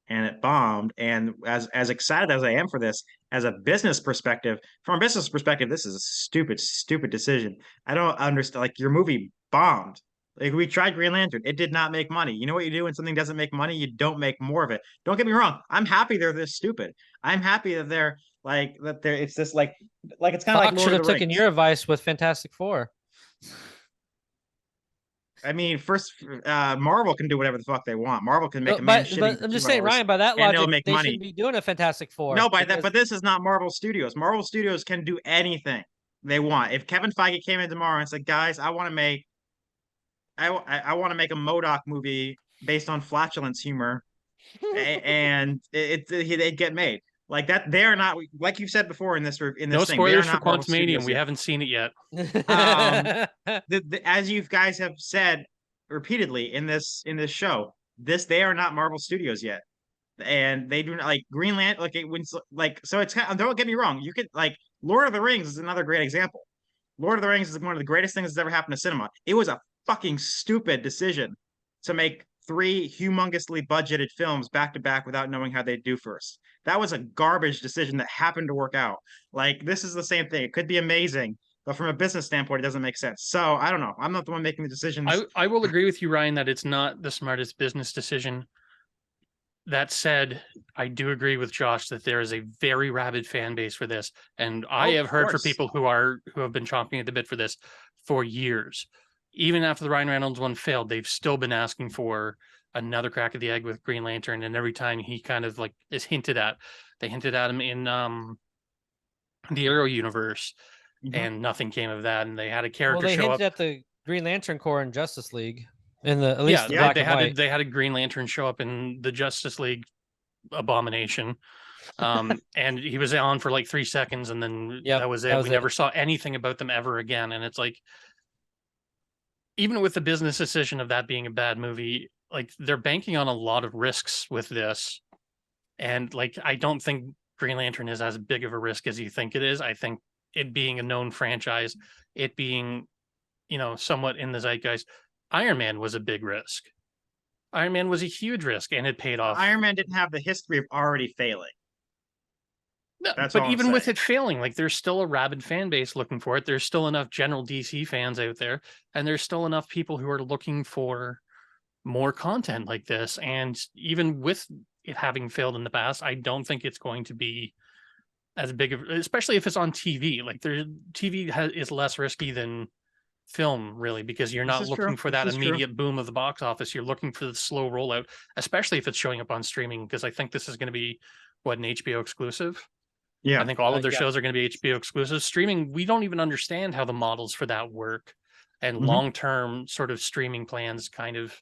and it bombed. And as excited as I am for this, as a business perspective, from a business perspective, this is a stupid decision. I don't understand. Like, your movie bombed. Like we tried Green Lantern, it did not make money. You know what you do when something doesn't make money? You don't make more of it. Don't get me wrong. I'm happy they're this stupid. I'm happy that they're like that. They're it's this like it's kind of like Fox Lord should of have the taken Rings. your advice with Fantastic Four. I mean, first, Marvel can do whatever the fuck they want. Marvel can make a But man-shitting I'm just saying, Ryan, by that and they'll logic, make they money. shouldn't be doing a Fantastic Four. No, by that, but this is not Marvel Studios. Marvel Studios can do anything they want. If Kevin Feige came in tomorrow and said, "Guys, I want to make, I want to make a MODOK movie based on flatulence humor," and they'd get made like that. They are not, like you said before in this No thing. They are spoilers for not Marvel Quantumanium. Studios We yet. haven't seen it yet. As you guys have said repeatedly in this show, they are not Marvel Studios yet, and they do not like Greenland. Like it when like so it's kind of, don't get me wrong. You could like Lord of the Rings is another great example. Lord of the Rings is one of the greatest things that's ever happened to cinema. It was a fucking stupid decision to make 3 humongously budgeted films back to back without knowing how they'd do first. That was a garbage decision that happened to work out. Like this is the same thing. It could be amazing, but from a business standpoint, it doesn't make sense. So I don't know. I'm not the one making the decisions. I will agree with you, Ryan, that it's not the smartest business decision. That said, I do agree with Josh that there is a very rabid fan base for this, and I have heard from people who have been chomping at the bit for this for years. Even after the Ryan Reynolds one failed, they've still been asking for another crack at the egg with Green Lantern, and every time he kind of like is hinted at, they hinted at him in the Arrow universe, and nothing came of that. And they had a character they show hinted up at the Green Lantern Corps in Justice League. In the at least yeah, black they and had white. they had a Green Lantern show up in the Justice League Abomination, and he was on for like 3 seconds, and then that was it. We never saw anything about them ever again. And it's like, even with the business decision of that being a bad movie, like they're banking on a lot of risks with this, and like I don't think Green Lantern is as big of a risk as you think it is. I think it being a known franchise, it being somewhat in the zeitgeist. Iron Man was a big risk. Iron Man was a huge risk, and it paid off. Iron Man didn't have the history of already failing. No, but even with it failing, like there's still a rabid fan base looking for it. There's still enough general DC fans out there, and there's still enough people who are looking for more content like this. And even with it having failed in the past, I don't think it's going to be as big of, especially if it's on TV. Like TV is less risky than film, really, because you're not looking for that immediate boom of the box office. You're looking for the slow rollout, especially if it's showing up on streaming, because I think this is going to be an HBO exclusive. Yeah, I think all of their shows are going to be HBO exclusive. Streaming, we don't even understand how the models for that work, and long-term sort of streaming plans kind of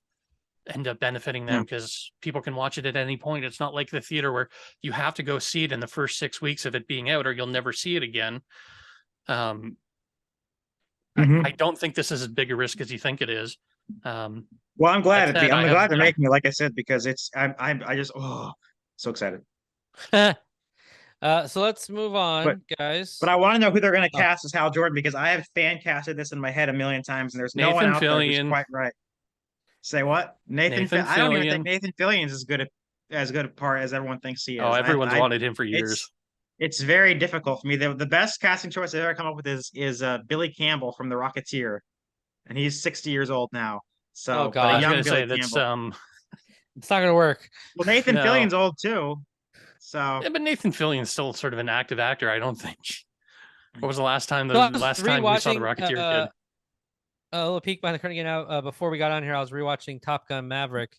end up benefiting them because people can watch it at any point. It's not like the theater where you have to go see it in the first 6 weeks of it being out, or you'll never see it again. I don't think this is as big a risk as you think it is. Well, I'm glad they're making it, like I said, because I just so excited. So let's move on, guys. But I want to know who they're going to cast as Hal Jordan, because I have fan casted this in my head a million times, and there's no one out there who's quite right. Say what? Nathan Fillion. I don't even think Nathan Fillion's as good a part as everyone thinks he is. Oh, everyone's wanted him for years. It's very difficult for me. The best casting choice I've ever come up with is Billy Campbell from The Rocketeer, and he's 60 years old now. So, I was going to say that's it's not going to work. Well, Nathan Fillion's old too. So yeah, but Nathan Fillion's still sort of an active actor. I don't think. What was the last time? So we saw The Rocketeer kid? A little peek behind the curtain again. Now, before we got on here, I was rewatching Top Gun Maverick,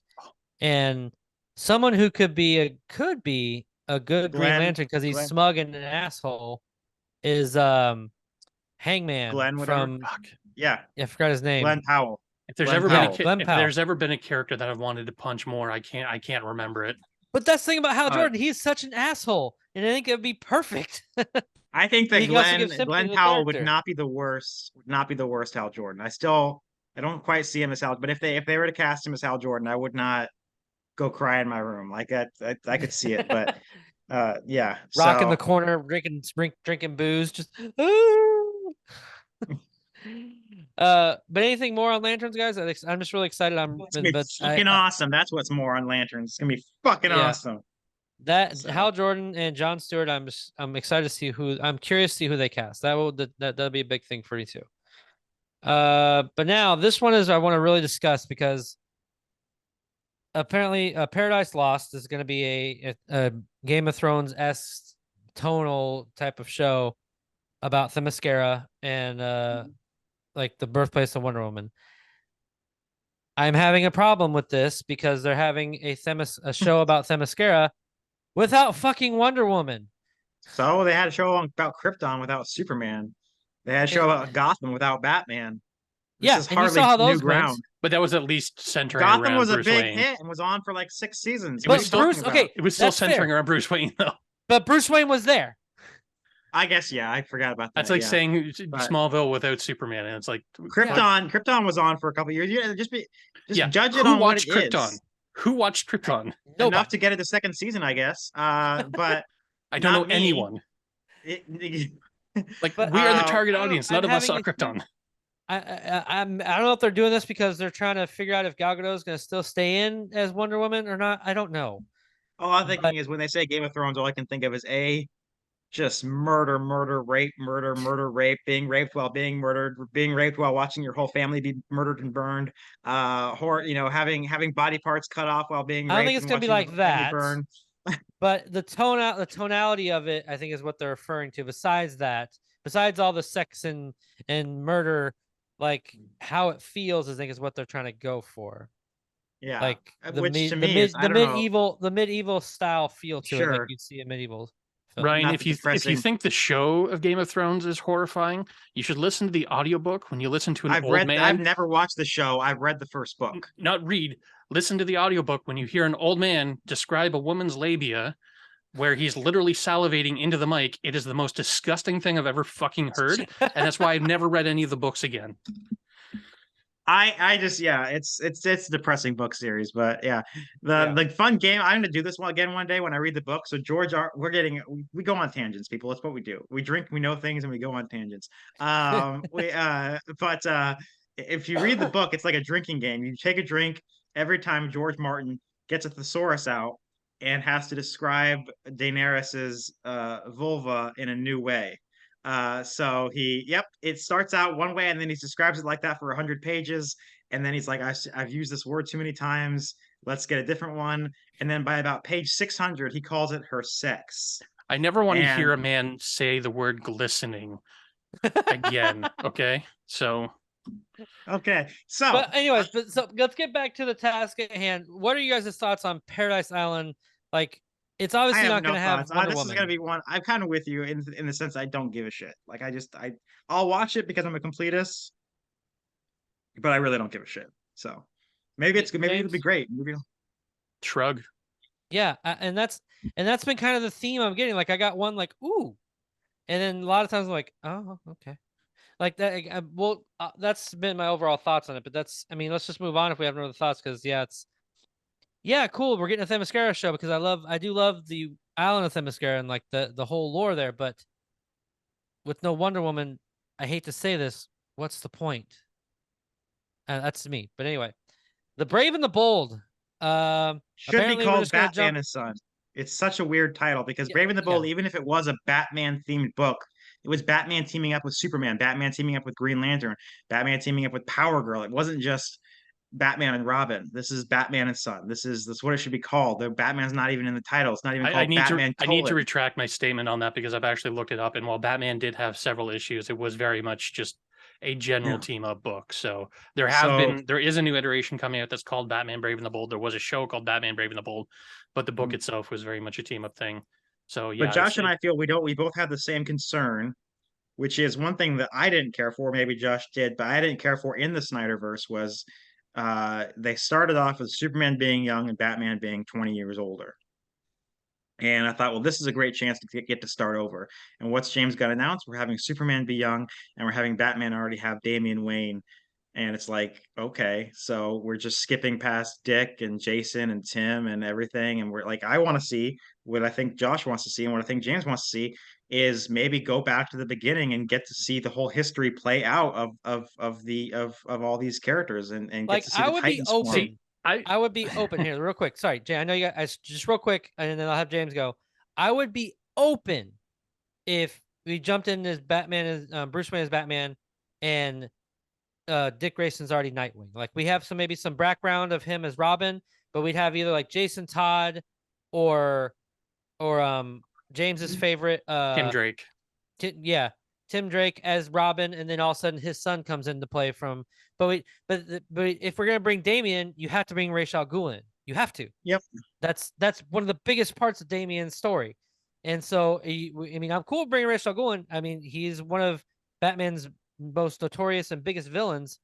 and someone who could be a good Green Lantern because he's smug and an asshole is Hangman Glenn, from I forgot his name. Glenn Powell. If there's ever been a character that I've wanted to punch more, I can't remember it. But that's the thing about Hal Jordan. He's such an asshole, and I think it'd be perfect. I think that Glenn Powell would not be the worst. Hal Jordan. I don't quite see him as Hal. But if they were to cast him as Hal Jordan, I would not go cry in my room. Like I could see it. But rock in the corner, drinking booze, just. But anything more on Lanterns, guys? I'm just really excited. It's gonna be fucking awesome. That's what's more on Lanterns. It's gonna be fucking awesome. Hal Jordan and Jon Stewart. I'm excited to see who. I'm curious to see who they cast. That'll be a big thing for me too. But now this one is I want to really discuss because apparently Paradise Lost is going to be a Game of Thrones-esque tonal type of show about Themyscira and like the birthplace of Wonder Woman. I'm having a problem with this because they're having a show about Themyscira without fucking Wonder Woman. So they had a show about Krypton without Superman. They had a show about Gotham without Batman. This Yeah, is and you saw hardly how new those went. ground. But that was at least centering Gotham around was a Bruce big Wayne. hit and was on for like 6 seasons. It What was are you still talking about? Okay, It was still that's centering fair. around Bruce Wayne, though. But Bruce Wayne was there. I guess, yeah, I forgot about that. That's like yeah. saying But Smallville without Superman, and it's like Krypton was on for a couple years. Yeah, just judge it who on what watched it Krypton? is. Who watched Krypton? Enough to get it the second season, I guess. But I don't know not me. anyone. But we are the target I don't know, audience. I'm None of us saw having a Krypton. I don't know if they're doing this because they're trying to figure out if Gal Gadot is going to still stay in as Wonder Woman or not. I don't know. All I'm thinking is when they say Game of Thrones, all I can think of is just murder, rape, being raped while being murdered, being raped while watching your whole family be murdered and burned, having body parts cut off while being I don't raped think it's and going to be watching like your family that. burn. But the tonality of it, I think, is what they're referring to. Besides that, besides all the sex and murder, like how it feels, I think is what they're trying to go for. Yeah, Like which to me is I don't know. the medieval style feel to it, like Sure. you'd see a medieval film. Ryan, Not if the you depressing. think the show of Game of Thrones is horrifying, you should listen to the audiobook when you listen to an old man. I've never watched the show. I've read the first book. Not read. Listen to the audiobook when you hear an old man describe a woman's labia where he's literally salivating into the mic. It is the most disgusting thing I've ever fucking heard. And that's why I've never read any of the books again. I just it's a depressing book series, but the fun game. I'm gonna do this one again one day when I read the book. So George, we go on tangents, people. That's what we do. We drink, we know things, and we go on tangents. If you read the book, it's like a drinking game. You take a drink every time George Martin gets a thesaurus out and has to describe Daenerys's vulva in a new way. So it starts out one way and then he describes it like that for 100 pages. And then he's like, I've used this word too many times. Let's get a different one. And then by about page 600, he calls it her sex. I never want to hear a man say the word glistening again. Okay. So. Okay. So, but anyways, so let's get back to the task at hand. What are you guys' thoughts on Paradise Island? Like, it's obviously not going to have Wonder this Woman. is going to be one. I'm kind of with you in the sense I don't give a shit. Like I'll watch it because I'm a completist, but I really don't give a shit. So maybe it'll be great. Maybe shrug. Yeah, and that's been kind of the theme I'm getting. Like I got one like ooh, and then a lot of times I'm like oh okay, like that. Well, that's been my overall thoughts on it. But let's just move on if we have no other thoughts because cool. We're getting a Themyscira show because I do love the island of Themyscira and like the whole lore there, but with no Wonder Woman, I hate to say this, what's the point? That's me. But anyway, The Brave and the Bold. Should be called Batman and Son. It's such a weird title because Brave and the Bold, even if it was a Batman themed book, it was Batman teaming up with Superman, Batman teaming up with Green Lantern, Batman teaming up with Power Girl. It wasn't just Batman and Robin. This is Batman and Son. This is what it should be called. The Batman's not even in the title. It's not even called Batman. I need to retract my statement on that because I've actually looked it up. And while Batman did have several issues, it was very much just a general team up book. So there is a new iteration coming out that's called Batman Brave and the Bold. There was a show called Batman Brave and the Bold, but the book itself was very much a team up thing. So yeah. But Josh and I feel we both have the same concern, which is one thing that I didn't care for. Maybe Josh did, but I didn't care for in the Snyderverse was they started off with Superman being young and Batman being 20 years older. And I thought, well, this is a great chance to get to start over. And what's James Gunn announced? We're having Superman be young, and we're having Batman already have Damian Wayne. And it's like, okay, so we're just skipping past Dick and Jason and Tim and everything. And we're like, I want to see what I think Josh wants to see, and what I think James wants to see is maybe go back to the beginning and get to see the whole history play out of all these characters and like get to see the Titans form. I would be open here real quick. Sorry, Jay. I know you guys just real quick, and then I'll have James go. I would be open if we jumped in as Batman as Bruce Wayne as Batman, and Dick Grayson's already Nightwing. Like we have maybe some background of him as Robin, but we'd have either like Jason Todd or James's favorite Tim Drake. Tim Drake as Robin, and then all of a sudden his son comes into play from. But if we're gonna bring Damian, you have to bring Ra's al Ghul in. You have to. Yep. That's one of the biggest parts of Damian's story, and so I mean I'm cool with bringing Ra's al Ghul in. I mean he's one of Batman's most notorious and biggest villains,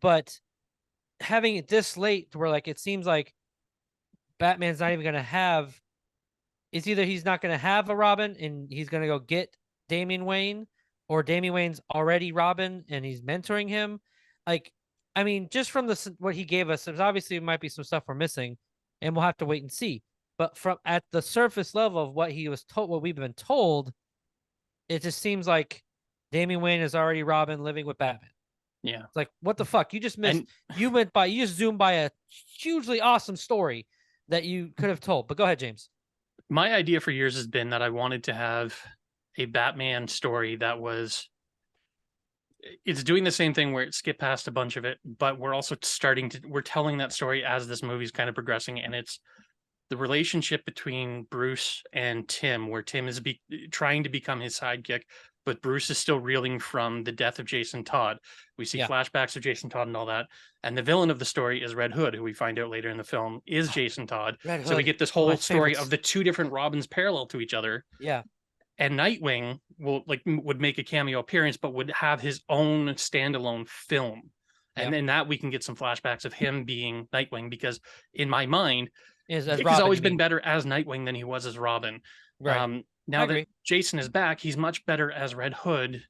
but having it this late to where like it seems like Batman's not even gonna have. It's either he's not gonna have a Robin and he's gonna go get Damian Wayne, or Damian Wayne's already Robin and he's mentoring him. Like, I mean, just from what he gave us, there's obviously might be some stuff we're missing, and we'll have to wait and see. But from at the surface level of what he was told, what we've been told, it just seems like Damian Wayne is already Robin living with Batman. Yeah, it's like what the fuck? You just missed. You just zoomed by a hugely awesome story that you could have told. But go ahead, James. My idea for years has been that I wanted to have a Batman story that was, it's doing the same thing where it skipped past a bunch of it, but we're also we're telling that story as this movie's kind of progressing, and it's the relationship between Bruce and Tim, where Tim is trying to become his sidekick, but Bruce is still reeling from the death of Jason Todd. We see flashbacks of Jason Todd and all that. And the villain of the story is Red Hood, who we find out later in the film is Jason Todd. So we get this whole story of the two different Robins parallel to each other. Yeah. And Nightwing would make a cameo appearance, but would have his own standalone film. And in that we can get some flashbacks of him being Nightwing, because in my mind, Dick has always been better as Nightwing than he was as Robin. Right. Now that Jason is back, he's much better as Red Hood,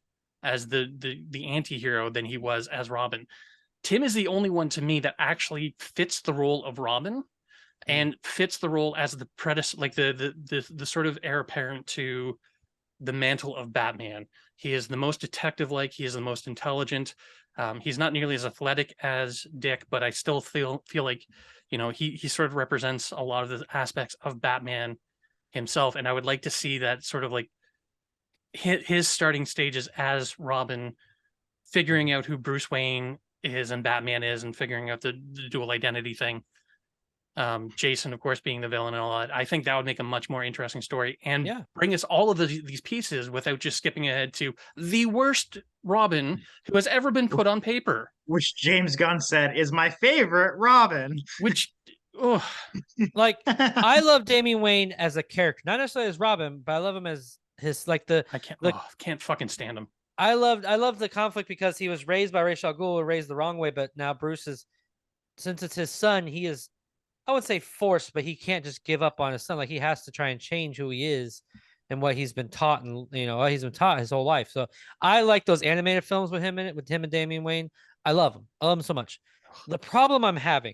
as the anti-hero, than he was as Robin. Tim is the only one to me that actually fits the role of Robin and fits the role as the like the sort of heir apparent to the mantle of Batman. He is the most detective-like. He is the most intelligent. He's not nearly as athletic as Dick, but I still feel like, you know, he sort of represents a lot of the aspects of Batman himself. And I would like to see that sort of like his starting stages as Robin, figuring out who Bruce Wayne is and Batman is, and figuring out the dual identity thing. Jason, of course, being the villain and all that. I think that would make a much more interesting story and bring us all of these pieces without just skipping ahead to the worst Robin who has ever been put on paper. Which James Gunn said is my favorite Robin. Which, like, I love Damian Wayne as a character, not necessarily as Robin, but I love him as his, like, I can't fucking stand him. I love the conflict because he was raised by Ra's al Ghul, raised the wrong way, but now Bruce is, since it's his son, he is, I would say forced, but he can't just give up on his son. Like, he has to try and change who he is and what he's been taught, and he's been taught his whole life. So I like those animated films with him in it, with him and Damian Wayne. I love them. I love them so much. The problem I'm having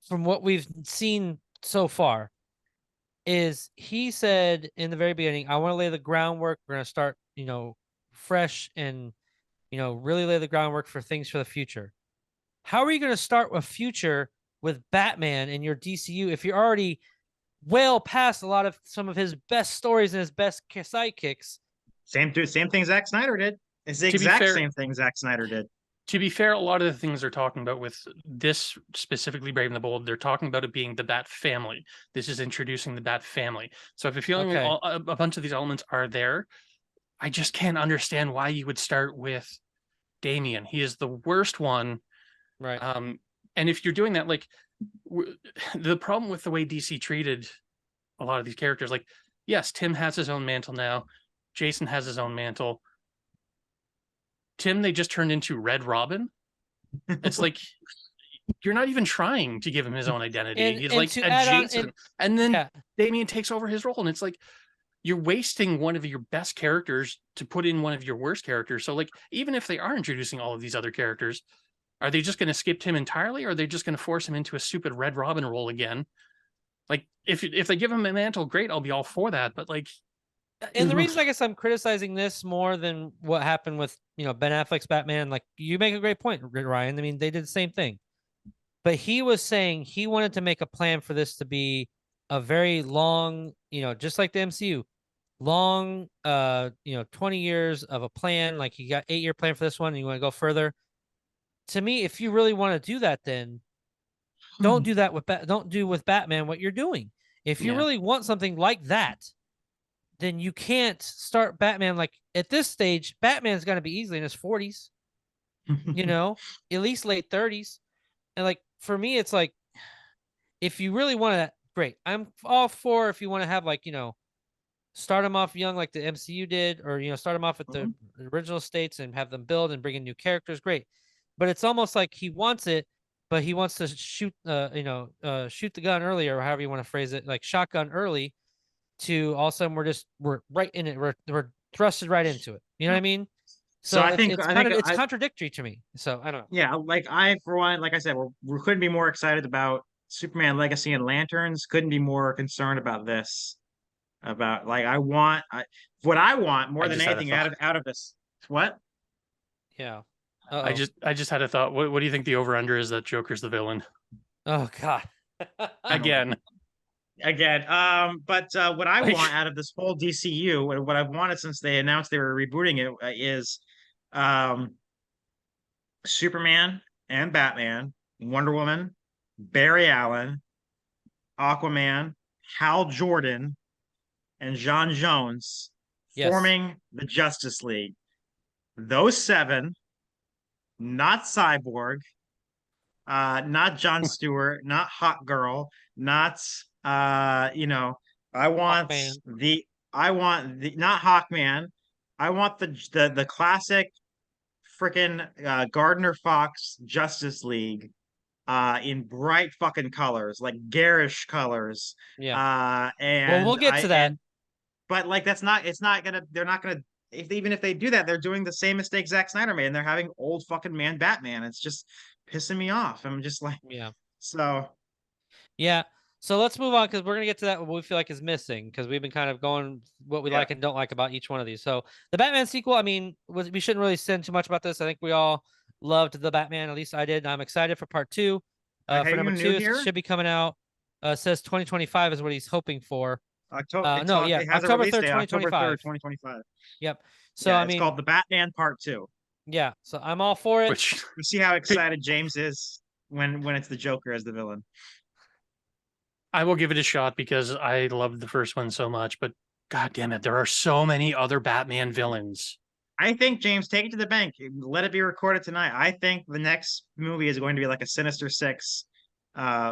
from what we've seen so far is he said in the very beginning, I want to lay the groundwork. We're going to start, fresh and, really lay the groundwork for things for the future. How are you going to start a future with Batman in your DCU if you're already well past some of his best stories and his best sidekicks? Same thing Zack Snyder did. It's the exact same thing Zack Snyder did. To be fair, a lot of the things they're talking about with this, specifically Brave and the Bold, they're talking about it being the Bat family. This is introducing the Bat family. So if you're feeling a bunch of these elements are there, I just can't understand why you would start with Damian. He is the worst one. Right. And if you're doing that, like, the problem with the way DC treated a lot of these characters, like, yes, Tim has his own mantle now. Jason has his own mantle. Tim, they just turned into Red Robin. It's like, you're not even trying to give him his own identity. He's like adjacent. And then Damian takes over his role. And it's like, you're wasting one of your best characters to put in one of your worst characters. So, like, even if they are introducing all of these other characters, are they just going to skip Tim entirely, or are they just going to force him into a stupid Red Robin role again? Like, if they give him a mantle, great, I'll be all for that. But, like, and the reason I guess I'm criticizing this more than what happened with Ben Affleck's Batman, like, you make a great point, Ryan. I mean, they did the same thing, but he was saying he wanted to make a plan for this to be a very long, just like the MCU, long 20 years of a plan, like you got 8-year plan for this one and you want to go further. To me, if you really want to do that, then don't do that with don't do with Batman what you're doing. If you really want something like that, then you can't start Batman like at this stage. Batman's going to be easily in his 40s, at least late 30s. And like for me, it's like if you really want to, great. I'm all for if you want to have like start them off young like the MCU did, or start them off at the original states and have them build and bring in new characters. Great, but it's almost like he wants it, but he wants to shoot shoot the gun early, or however you want to phrase it, like shotgun early. To all of a sudden we're right in it. We're thrusted right into it. You know what I mean? So I think it's contradictory to me. So I don't know. Yeah, like for one, like I said, we couldn't be more excited about Superman Legacy and Lanterns. Couldn't be more concerned about this. About like what I want more than anything out of this. What? Yeah. I just had a thought. What do you think the over under is that Joker's the villain? Oh God. Again. But what I want out of this whole DCU, what I've wanted since they announced they were rebooting it, is Superman and Batman, Wonder Woman, Barry Allen, Aquaman, Hal Jordan, and John Jones forming the Justice League. Those 7, not Cyborg, not John Stewart, not Hot Girl, not I want not Hawkman. I want the classic freaking Gardner Fox Justice League in bright fucking colors, like garish colors. Yeah. And we'll get to that. But like they're not gonna even if they do that, they're doing the same mistake Zack Snyder made, and they're having old fucking man Batman. It's just pissing me off. I'm just like, So let's move on, because we're gonna get to that what we feel like is missing, because we've been kind of going what we like and don't like about each one of these. So the Batman sequel, I mean, we shouldn't really send too much about this. I think we all loved the Batman, at least I did. I'm excited for part 2. For number 2, it should be coming out. Says 2025 is what he's hoping for. October. October 3rd, 2025. Yep. So I mean, it's called the Batman Part 2. Yeah. So I'm all for it. You see how excited James is when it's the Joker as the villain. I will give it a shot because I loved the first one so much, but God damn it, there are so many other Batman villains. I think, James, take it to the bank. Let it be recorded tonight. I think the next movie is going to be like a Sinister Six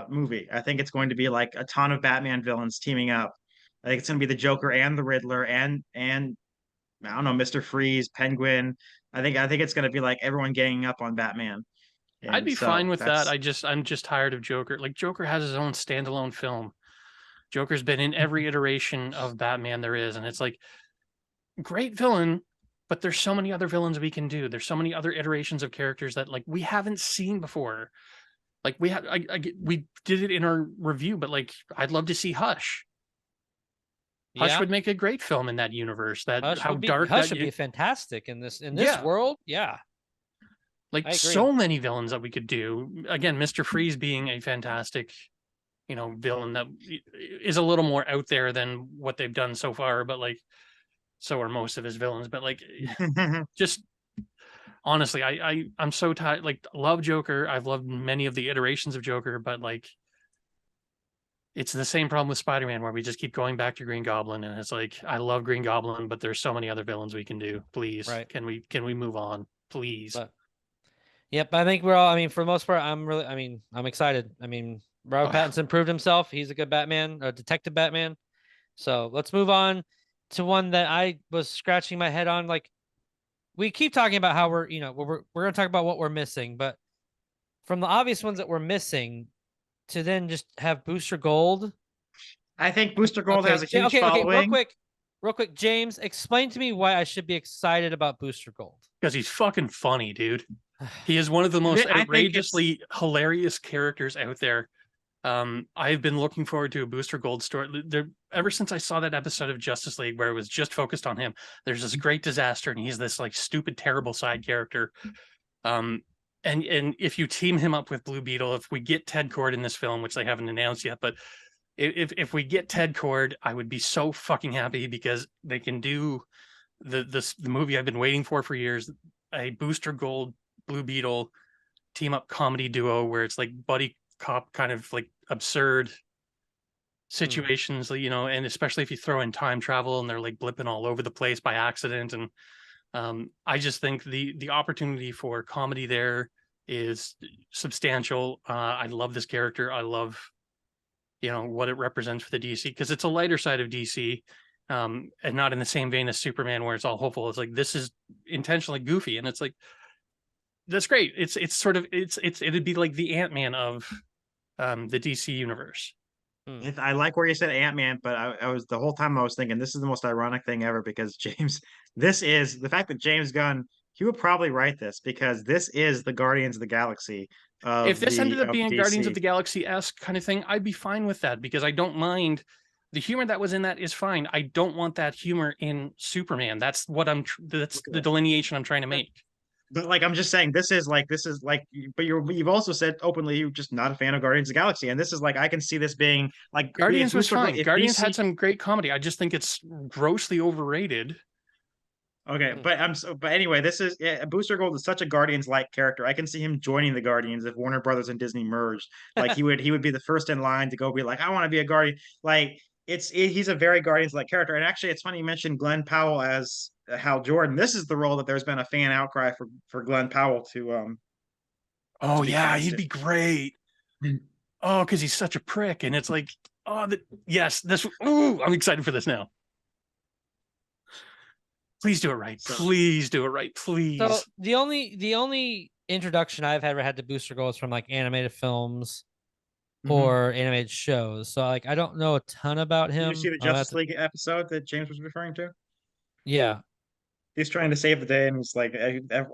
movie. I think it's going to be like a ton of Batman villains teaming up. I think it's going to be the Joker and the Riddler and I don't know, Mr. Freeze, Penguin. I think it's going to be like everyone ganging up on Batman. And I'd be fine with that. I'm just tired of Joker. Like Joker has his own standalone film. Joker's been in every iteration of Batman there is, and it's like great villain, but there's so many other villains we can do. There's so many other iterations of characters that like we haven't seen before. Like we did it in our review, but like I'd love to see Hush. Hush would make a great film in that universe. Hush would be fantastic in this world. Yeah. Like so many villains that we could do. Again, Mr. Freeze being a fantastic, villain that is a little more out there than what they've done so far, but like so are most of his villains. But like just honestly, I'm so tired. Like love Joker. I've loved many of the iterations of Joker, but like it's the same problem with Spider-Man where we just keep going back to Green Goblin, and it's like I love Green Goblin, but there's so many other villains we can do. Please, can we move on, please? Yep, I think we're all. I mean, for the most part, I'm excited. I mean, Robert Pattinson proved himself. He's a good Batman, a detective Batman. So let's move on to one that I was scratching my head on. Like, we keep talking about how we're going to talk about what we're missing, but from the obvious ones that we're missing, to then just have Booster Gold. I think Booster Gold has a huge following. Real quick, James, explain to me why I should be excited about Booster Gold. Because he's fucking funny, dude. He is one of the most outrageously hilarious characters out there. I've been looking forward to a Booster Gold story ever since I saw that episode of Justice League where it was just focused on him. There's this great disaster, and he's this like stupid, terrible side character. And if you team him up with Blue Beetle, if we get Ted Kord in this film, which they haven't announced yet, but if we get Ted Cord, I would be so fucking happy because they can do the movie I've been waiting for years, a Booster Gold Blue Beetle team up comedy duo where it's like buddy cop kind of like absurd situations, you know, and especially if you throw in time travel and they're like blipping all over the place by accident. And I just think the opportunity for comedy there is substantial. I love this character. I love, you know, what it represents for the DC, because it's a lighter side of DC, and not in the same vein as Superman where it's all hopeful. It's like this is intentionally goofy, and it's like that's great. It's sort of it'd be like the Ant-Man of the DC universe. I like where you said Ant-Man, but I was the whole time I was thinking this is the most ironic thing ever because this is the fact that James Gunn, he would probably write this because this is the Guardians of the Galaxy If this ended up of being a DC. Guardians of the Galaxy-esque kind of thing, I'd be fine with that because I don't mind the humor that was in that is fine. I don't want that humor in Superman. That's what that's the delineation I'm trying to make. But like I'm just saying, this is like, but you've also said openly you're just not a fan of Guardians of the Galaxy, and this is like I can see this being like Guardians was fine. Guardians DC had some great comedy. I just think it's grossly overrated. Okay, but anyway, this is Booster Gold is such a Guardians-like character. I can see him joining the Guardians if Warner Brothers and Disney merged. Like he would be the first in line to go be like, I want to be a Guardian. Like he's a very Guardians-like character. And actually, it's funny you mentioned Glenn Powell as Hal Jordan. This is the role that there's been a fan outcry for Glenn Powell to Oh to be yeah, casted. he'd be great. Oh, because he's such a prick, and it's like, oh, yes, this. Ooh, I'm excited for this now. Please do it right. Please do it right. Please. So the only introduction I've ever had to Booster Gold is from like animated films or animated shows. So like I don't know a ton about him. Did you see the Justice League episode that James was referring to? Yeah. He's trying to save the day, and he's like,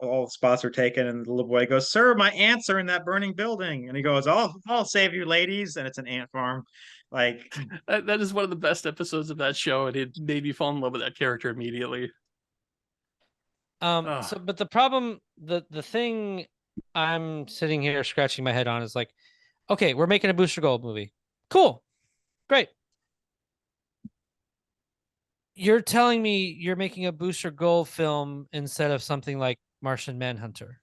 all the spots are taken, and the little boy goes, "Sir, my ants are in that burning building," and he goes, "I'll save you, ladies," and it's an ant farm. Like that is one of the best episodes of that show, and it made me fall in love with that character immediately. So, but the problem, the thing I'm sitting here scratching my head on is like, okay, we're making a Booster Gold movie. Cool, great. You're telling me you're making a Booster Gold film instead of something like Martian Manhunter.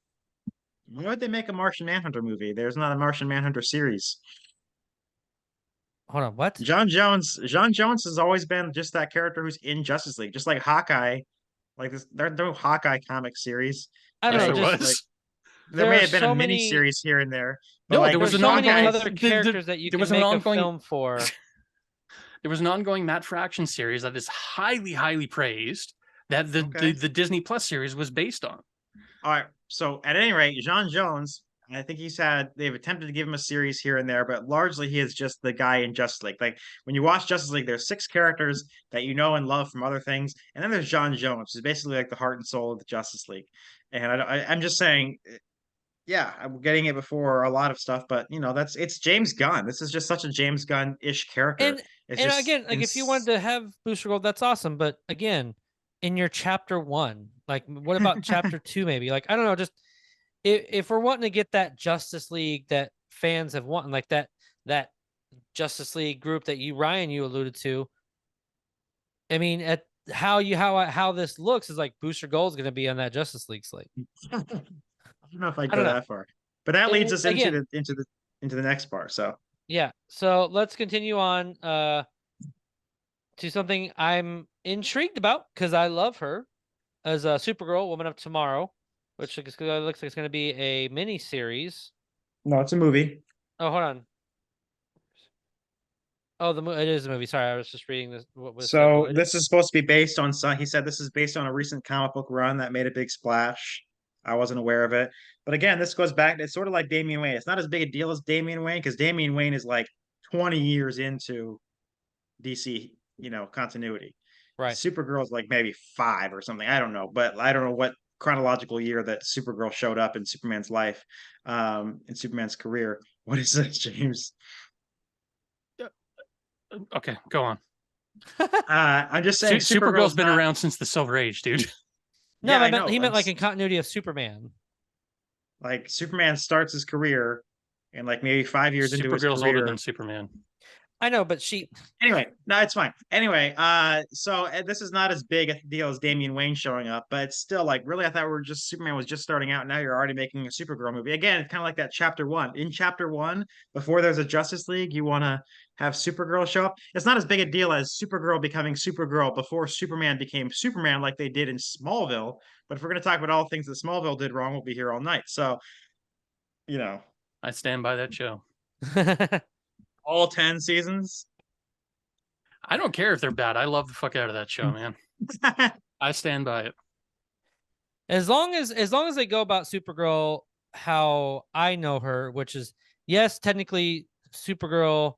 Why would they make a Martian Manhunter movie? There's not a Martian Manhunter series. Hold on, what? John Jones has always been just that character who's in Justice League, just like Hawkeye. Like this, there's no Hawkeye comic series. I don't know. Just, like, there may have been a mini series here and there. But no, like, there was so many other characters that you can make a film for. There was an ongoing Matt Fraction series that is highly, highly praised that the Disney Plus series was based on. All right. So at any rate, John Jones, I think they've attempted to give him a series here and there, but largely he is just the guy in Justice League. Like when you watch Justice League, there's 6 characters that you know and love from other things, and then there's John Jones, who's basically like the heart and soul of the Justice League. And I'm just saying, yeah, I'm getting it before a lot of stuff, but you know, it's James Gunn. This is just such a James Gunn-ish character. And again, like if you wanted to have Booster Gold, that's awesome. But again, in your chapter 1, like what about chapter 2? Maybe like I don't know, just if we're wanting to get that Justice League that fans have wanted, like that Justice League group that you alluded to. I mean, at how this looks is like Booster Gold's going to be on that Justice League slate. I don't know if I'd go that far, but that leads us into the next part. So yeah, so let's continue on to something I'm intrigued about because I love her as a Supergirl, Woman of Tomorrow, which looks like it's going to be a mini series. No, it's a movie. Oh, hold on. Oh, it is a movie. Sorry, I was just reading this. This is supposed to be based on he said this is based on a recent comic book run that made a big splash. I wasn't aware of it. But again, this goes back, it's sort of like Damian Wayne. It's not as big a deal as Damian Wayne because Damian Wayne is like 20 years into DC, continuity. Right. Supergirl is like maybe 5 or something. I don't know, but I don't know what chronological year that Supergirl showed up in Superman's life, in Superman's career. What is this, James? Okay, go on. I'm just saying Supergirl's been around since the Silver Age, dude. No, yeah, he meant like in continuity of Superman. Like Superman starts his career and like maybe 5 years into his career. Supergirl's older than Superman. I know, but she. Anyway, no, it's fine. Anyway, so this is not as big a deal as Damian Wayne showing up, but it's still like, really, I thought we were just Superman was just starting out. Now you're already making a Supergirl movie. Again, it's kind of like that chapter one. In chapter one, before there's a Justice League, you want to have Supergirl show up. It's not as big a deal as Supergirl becoming Supergirl before Superman became Superman, like they did in Smallville. But if we're going to talk about all things that Smallville did wrong, we'll be here all night. So, you know, I stand by that show. all 10 seasons. I don't care if they're bad. I love the fuck out of that show, man. I stand by it. As long as they go about Supergirl how I know her, which is, yes, technically Supergirl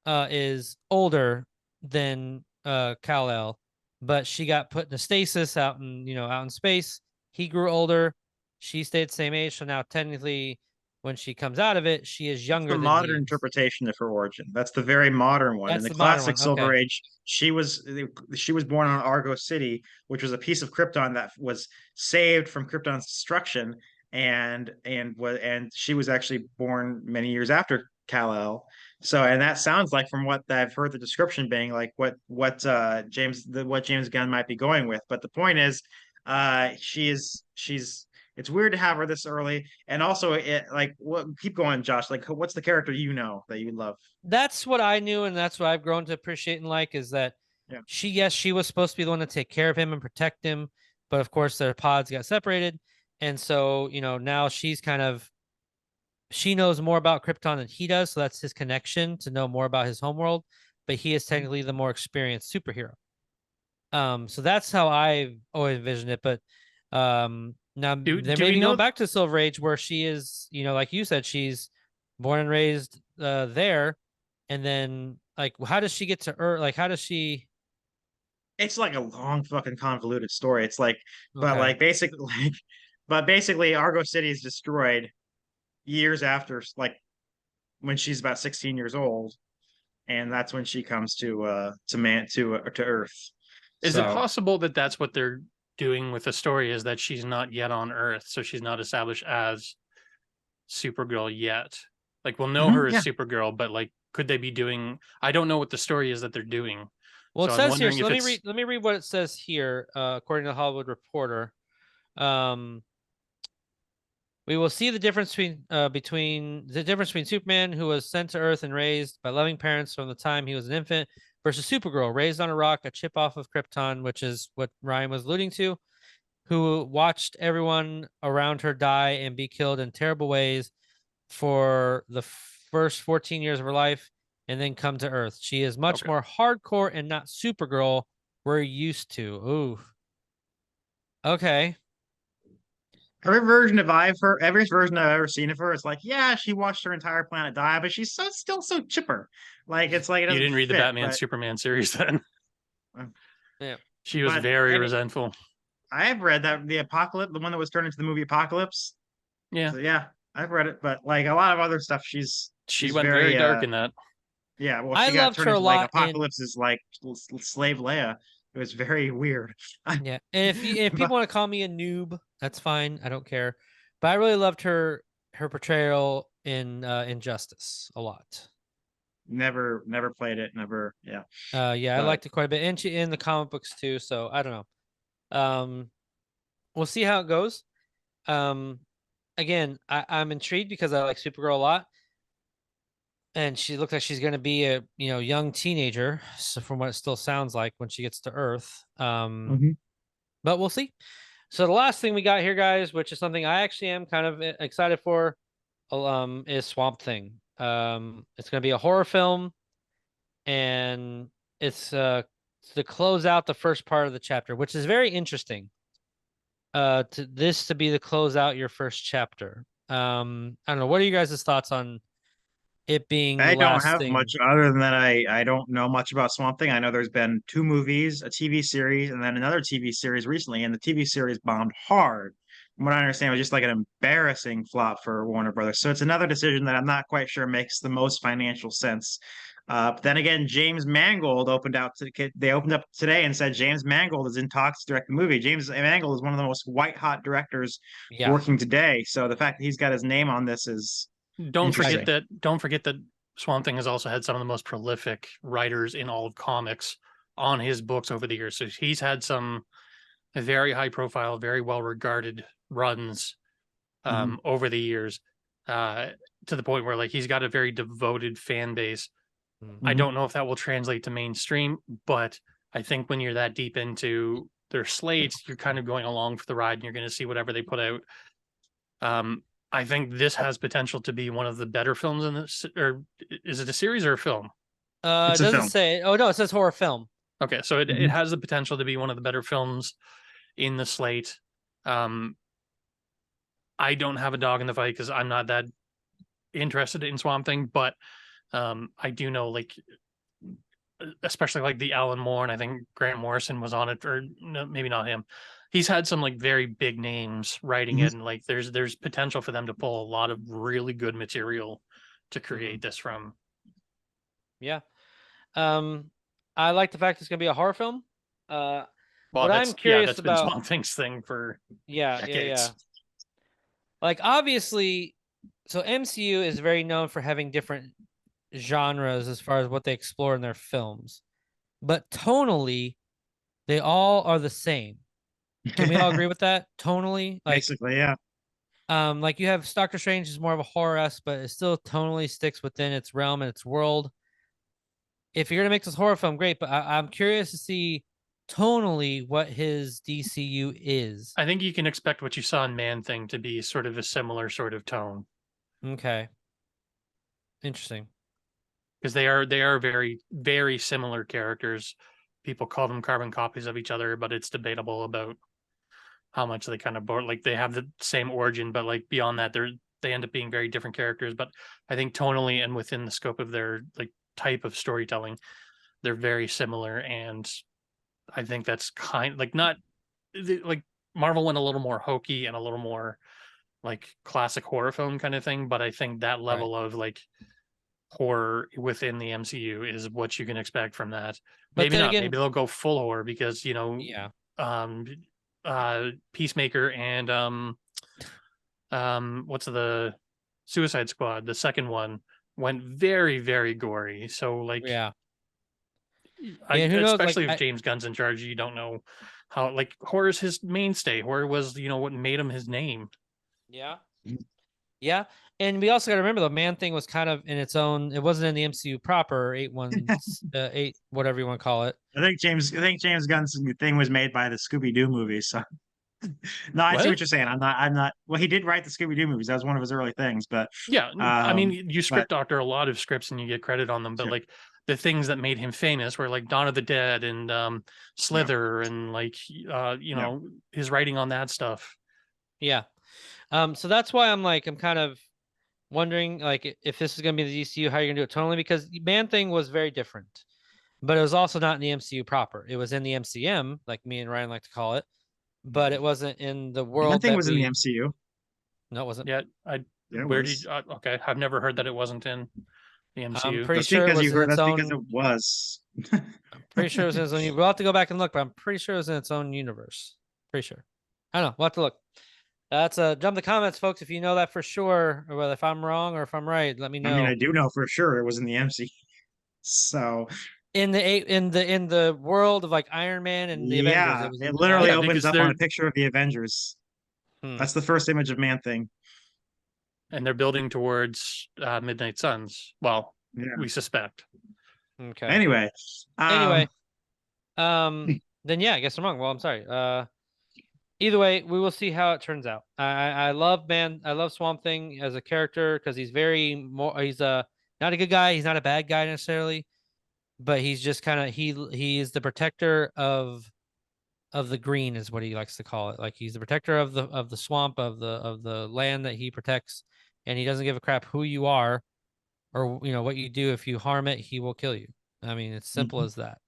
is older than Kal-El, but she got put in a stasis out in space. He grew older. She stayed the same age, so now technically when she comes out of it, she is younger The than modern he is. interpretation of her origin. That's the very modern one. That's In the the modern classic one, Silver okay. Age, she was born on Argo City, which was a piece of Krypton that was saved from Krypton's destruction, and she was actually born many years after Kal-El. So, and that sounds like, from what I've heard the description being, like what James Gunn might be going with. But the point is, she's it's weird to have her this early, and also keep going, Josh. Like, what's the character that you love? That's what I knew, and that's what I've grown to appreciate and like, is that Yeah. she was supposed to be the one to take care of him and protect him, but of course their pods got separated, and so now she knows more about Krypton than he does, so that's his connection to know more about his homeworld, but he is technically the more experienced superhero. So that's how I've always envisioned it, but now they're maybe going back to Silver Age, where she is, like you said, she's born and raised there, and then like, how does she get to Earth? Like, how does she? It's like a long fucking convoluted story. It's like, Okay. but basically, Argo City is destroyed years after, like when she's about 16 years old, and that's when she comes to Earth. Is it possible that that's what they're doing with the story, is that she's not yet on Earth, so she's not established as Supergirl yet? Like, we'll know her as Supergirl, but like, could they be doing? I don't know what the story is that they're doing. Well, it says here. So let me read what it says here. According to Hollywood Reporter, we will see the difference between Superman, who was sent to Earth and raised by loving parents from the time he was an infant, versus Supergirl, raised on a rock, a chip off of Krypton, which is what Ryan was alluding to, who watched everyone around her die and be killed in terrible ways for the first 14 years of her life, and then come to Earth. She is much more hardcore and not Supergirl we're used to. Ooh. Okay. Every version I've ever seen of her, it's like, yeah, she watched her entire planet die, but she's still so chipper. Like, it's like, it you didn't read the Batman but... Superman series then. Yeah, she was very resentful. I have read that the Apocalypse, the one that was turned into the movie Apocalypse. Yeah, so, yeah, I've read it, but like a lot of other stuff, she went very dark in that. Yeah, well, I loved her a lot. Apocalypse is like Slave Leia. It was very weird. Yeah, and if people want to call me a noob, that's fine. I don't care. But I really loved her portrayal in Injustice a lot. Never played it. Yeah. I liked it quite a bit, and she in the comic books too. So I don't know. We'll see how it goes. Again, I'm intrigued because I like Supergirl a lot, and she looks like she's going to be a young teenager. So from what it still sounds like when she gets to Earth, but we'll see. So the last thing we got here, guys, which is something I actually am kind of excited for, is Swamp Thing. It's going to be a horror film, and it's to close out the first part of the chapter, which is very interesting. To be the close out your first chapter. I don't know. What are you guys' thoughts on it being? I don't have much other than that. I don't know much about Swamp Thing. I know there's been 2 movies, a TV series, and then another TV series recently, and the TV series bombed hard. From what I understand, it was just like an embarrassing flop for Warner Brothers. So it's another decision that I'm not quite sure makes the most financial sense. But then again, James Mangold opened up today and said James Mangold is in talks to direct the movie. James Mangold is one of the most white hot directors working today. So the fact that he's got his name on this is don't forget that Swamp Thing has also had some of the most prolific writers in all of comics on his books over the years. So he's had some very high profile, very well regarded runs over the years, to the point where like he's got a very devoted fan base. I don't know if that will translate to mainstream, but I think when you're that deep into their slates, you're kind of going along for the ride and you're going to see whatever they put out. I think this has potential to be one of the better films in this, or is it a series or a film? It It's a doesn't film. say. Oh no, it says horror film. Okay, so it has the potential to be one of the better films in the slate. I don't have a dog in the fight because I'm not that interested in Swamp Thing, but I do know, like, especially like the Alan Moore, and I think Grant Morrison was on it, or no, maybe not him. He's had some like very big names writing it, and like there's potential for them to pull a lot of really good material to create this from. Yeah. I like the fact it's gonna be a horror film. Well, what I'm curious that's about, been Swamp Thing's thing for yeah. decades. Like obviously, so MCU is very known for having different genres as far as what they explore in their films, but tonally, they all are the same. Can we all agree with that? Tonally, like Basically, yeah. like you have Doctor Strange is more of a horror-esque, but it still tonally sticks within its realm and its world. If you're gonna make this horror film, great, but I'm curious to see tonally what his DCU is. I think you can expect what you saw in Man Thing to be sort of a similar sort of tone. Okay. Interesting. Because they are very, very similar characters. People call them carbon copies of each other, but it's debatable about how much they kind of like they have the same origin, but like beyond that, they end up being very different characters. But I think tonally and within the scope of their like type of storytelling, they're very similar. And I think that's kind like not like Marvel went a little more hokey and a little more like classic horror film kind of thing. But I think that level of like horror within the MCU is what you can expect from that. But Maybe then not. again, Maybe they'll go full horror because, you know, Peacemaker and what's the Suicide Squad, the second one, went very, very gory. So like, yeah. Who knows, especially like, if James Gunn's in charge, you don't know how, like, horror is his mainstay. Horror was, you know, what made him his name. Yeah. Yeah. And we also got to remember the Man Thing was kind of in its own, it wasn't in the MCU proper, 8 whatever you want to call it. I think James Gunn's thing was made by the Scooby-Doo movies. So no, I see what you're saying. I'm not well, he did write the Scooby-Doo movies. That was one of his early things, but yeah, I mean, you script doctor a lot of scripts and you get credit on them, but like the things that made him famous were like Dawn of the Dead and Slither and like you know, his writing on that stuff. Yeah. So that's why I'm kind of wondering like if this is going to be the DCU, how you're going to do it tonally, because Man Thing was very different, but it was also not in the MCU proper. It was in the MCM, like me and Ryan like to call it, but it wasn't in the world. Man Thing was in the MCU. No, it wasn't. Yeah, okay, I've never heard that it wasn't in the MCU. I'm pretty sure it was in its own. Because it was. I'm pretty sure it was in its own. We'll have to go back and look, but I'm pretty sure it was in its own universe. Pretty sure. I don't know. We'll have to look. That's jump the comments, folks, if you know that for sure, or whether if I'm wrong or if I'm right, let me know. I mean, I do know for sure it was in the MCU. So in the world of like Iron Man and the Avengers, it literally opens up on a picture of the Avengers. That's the first image of Man Thing. And they're building towards Midnight Suns. Well, we suspect. Okay. Anyway. Then yeah, I guess I'm wrong. Well, I'm sorry. Either way, we will see how it turns out. I love Swamp Thing as a character because he's he's not a good guy, he's not a bad guy necessarily, but he's just kind of he is the protector of the green is what he likes to call it. Like he's the protector of the swamp, of the land that he protects, and he doesn't give a crap who you are or you know what you do. If you harm it, he will kill you. I mean, it's simple as that.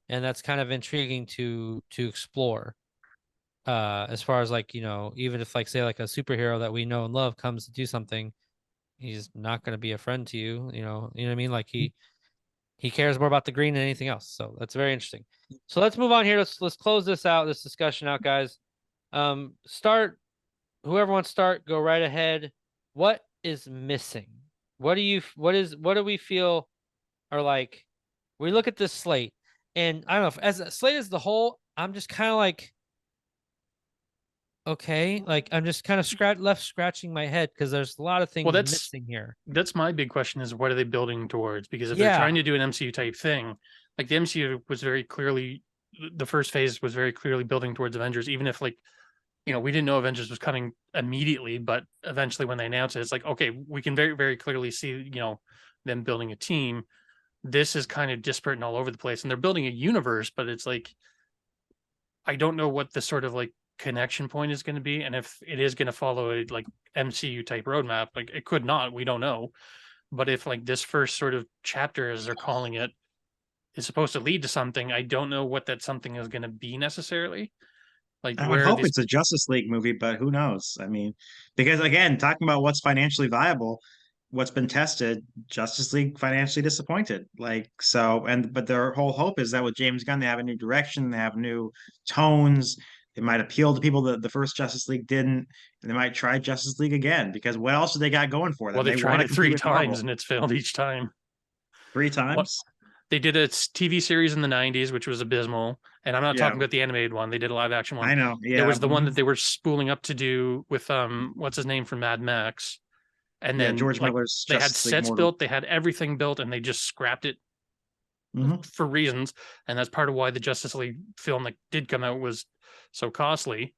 And that's kind of intriguing to explore. As far as like, you know, even if like say like a superhero that we know and love comes to do something, he's not going to be a friend to you, you know what I mean? Like he cares more about the green than anything else. So that's very interesting. So let's move on here. Let's close this discussion out, guys. Whoever wants to start, go right ahead. What is missing What do we feel are like? We look at this slate, and I don't know if as a slate as the whole, I'm just kind of like, okay, like I'm just kind of scratching my head because there's a lot of things missing here. That's my big question: is what are they building towards? Because if they're Yeah. trying to do an MCU type thing, like the MCU was very clearly, the first phase was very clearly building towards Avengers, even if like, you know, we didn't know Avengers was coming immediately, but eventually when they announced it, it's like, okay, we can very, very clearly see, you know, them building a team. This is kind of disparate and all over the place, and they're building a universe, but it's like, I don't know what the sort of like connection point is going to be, and if it is going to follow a like MCU type roadmap. Like it could not, we don't know. But if like this first sort of chapter, as they're calling it, is supposed to lead to something, I don't know what that something is going to be necessarily. Like I would where hope these... it's a Justice League movie, but who knows? I mean, because again, talking about what's financially viable, what's been tested, Justice League financially disappointed. Like so, and but their whole hope is that with James Gunn, they have a new direction, they have new tones. It might appeal to people that the first Justice League didn't, and they might try Justice League again because what else do they got going for them? Well, they've They tried want to it compete 3 with Marvel. times and it's failed each time. 3 What times. they did a TV series in the 90s, which was abysmal. And I'm not Yeah. talking about the animated one. They did a live action one. I know. Yeah. There was the one that they were spooling up to do with what's his name from Mad Max. And then George like Miller's they had Justice League sets Mortal. built, they had everything built, and they just scrapped it for reasons. And that's part of why the Justice League film that did come out was so costly.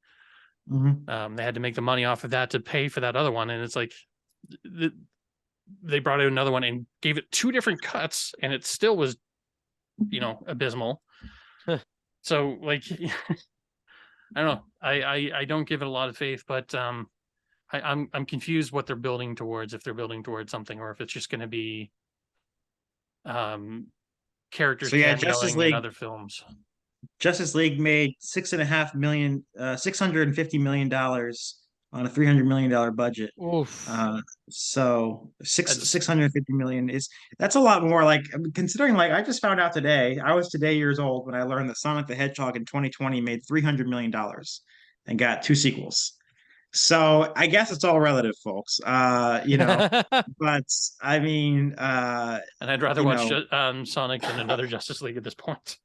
They had to make the money off of that to pay for that other one. And it's like they brought out another one and gave it 2 different cuts, and it still was, you know, abysmal. So like I don't know. I don't give it a lot of faith, but I'm confused what they're building towards, if they're building towards something or if it's just going to be characters cameoing in other films. Justice League made $650 million on a $300 million budget. So $650 million that's a lot more. Like considering, like I just found out today, I was today years old when I learned that Sonic the Hedgehog in 2020 made $300 million and got 2 sequels. So I guess it's all relative, folks. You know, but I mean, and I'd rather watch Sonic than another Justice League at this point.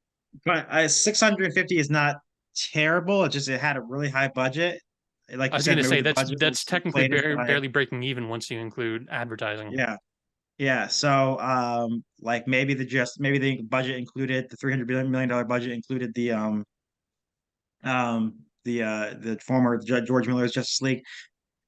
But 650 is not terrible. It just, it had a really high budget. Like I was going to say, that's technically barely breaking even once you include advertising. Yeah. So like maybe the budget included the $300 million budget included the former George Miller's Justice League.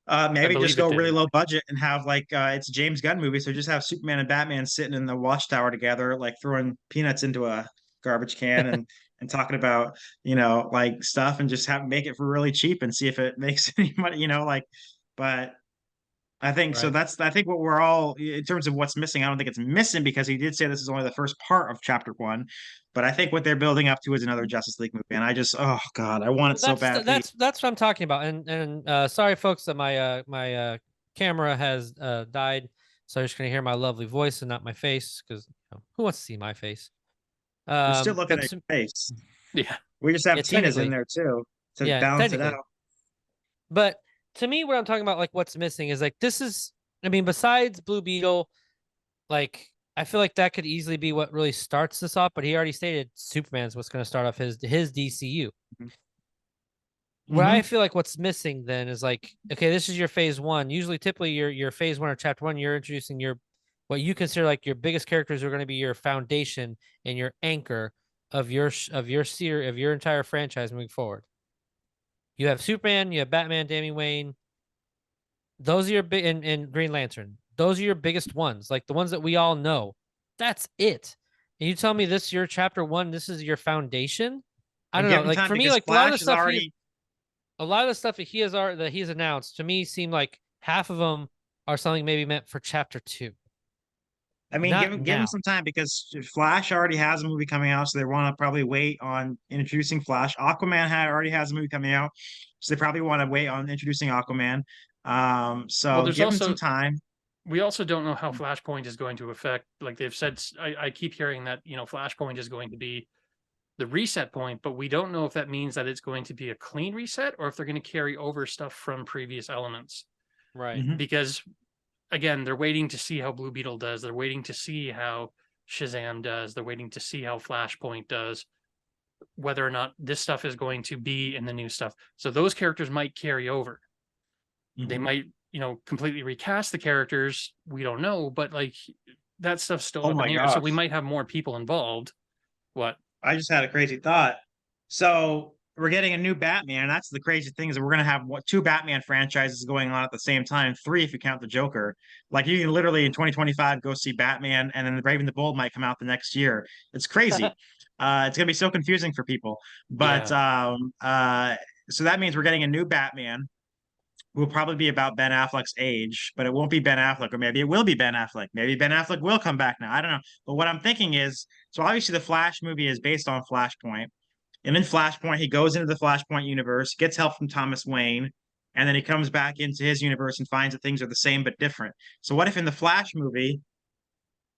Maybe just go really low budget and have like it's a James Gunn movie, so just have Superman and Batman sitting in the watchtower together, like throwing peanuts into a garbage can and talking about, you know, like stuff, and just make it for really cheap and see if it makes any money, you know, like. But I think so. I think what we're all, in terms of what's missing, I don't think it's missing because he did say this is only the first part of chapter 1. But I think what they're building up to is another Justice League movie, and I just, oh god, I want it so bad. That's what I'm talking about. And sorry, folks, that my camera has died, so you're just gonna hear my lovely voice and not my face, because who wants to see my face? We're still looking at your face. Yeah, we just have Tina's in there too to balance it out. But to me, what I'm talking about, like what's missing, is like this is. I mean, besides Blue Beetle, like. I feel like that could easily be what really starts this off, but he already stated Superman's what's going to start off his DCU. What I feel like what's missing then is like, okay, this is your phase 1. Usually, typically, your phase 1 or chapter 1, you're introducing what you consider like your biggest characters are going to be your foundation and your anchor of your series, of your entire franchise moving forward. You have Superman, you have Batman, Damian Wayne. Those are your big, and Green Lantern. Those are your biggest ones, like the ones that we all know. That's it. And you tell me this is your chapter 1, this is your foundation? I don't know. Like for me, like a lot of the stuff that he's announced to me seem like half of them are something maybe meant for chapter 2. I mean, give him some time because Flash already has a movie coming out, so they want to probably wait on introducing Flash. Aquaman already has a movie coming out, so they probably want to wait on introducing Aquaman. So give him some time. We also don't know how Flashpoint is going to affect, like they've said, I keep hearing that, Flashpoint is going to be the reset point, but we don't know if that means that it's going to be a clean reset or if they're going to carry over stuff from previous elements. Right. Because again, they're waiting to see how Blue Beetle does. They're waiting to see how Shazam does. They're waiting to see how Flashpoint does, whether or not this stuff is going to be in the new stuff. So those characters might carry over. They might, completely recast the characters. We don't know, but like that stuff's still Oh up in my the air. So gosh. we might have more people involved. What? I just had a crazy thought. So we're getting a new Batman. And that's the crazy thing, is that we're going to have two Batman franchises going on at the same time. 3 if you count the Joker. Like you can literally in 2025 go see Batman, and then the Brave and the Bold might come out the next year. It's crazy. It's going to be so confusing for people. But so that means we're getting a new Batman who will probably be about Ben Affleck's age, but it won't be Ben Affleck, or maybe it will be Ben Affleck. Maybe Ben Affleck will come back now. I don't know. But what I'm thinking is, so obviously the Flash movie is based on Flashpoint. And in Flashpoint, he goes into the Flashpoint universe, gets help from Thomas Wayne, and then he comes back into his universe and finds that things are the same but different. So what if in the Flash movie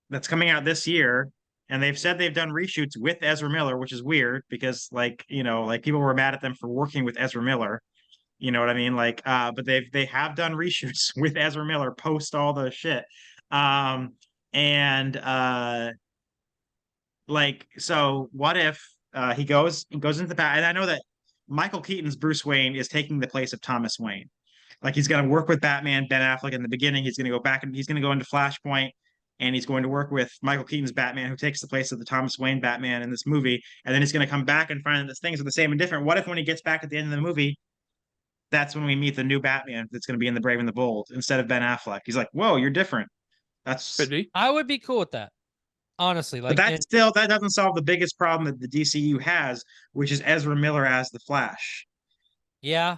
that's coming out this year, and they've said they've done reshoots with Ezra Miller, which is weird because like people were mad at them for working with Ezra Miller. You know what I mean? Like, but they have done reshoots with Ezra Miller post all the shit. And like, so what if he goes into the back? And I know that Michael Keaton's Bruce Wayne is taking the place of Thomas Wayne. Like he's going to work with Batman, Ben Affleck in the beginning. He's going to go back and he's going to go into Flashpoint, and he's going to work with Michael Keaton's Batman, who takes the place of the Thomas Wayne Batman in this movie. And then he's going to come back and find that things are the same and different. What if when he gets back at the end of the movie, that's when we meet the new Batman that's going to be in The Brave and the Bold instead of Ben Affleck? He's like, whoa, you're different. That's Could be. I would be cool with that, honestly. Like, but that doesn't solve the biggest problem that the DCU has, which is Ezra Miller as the Flash. Yeah,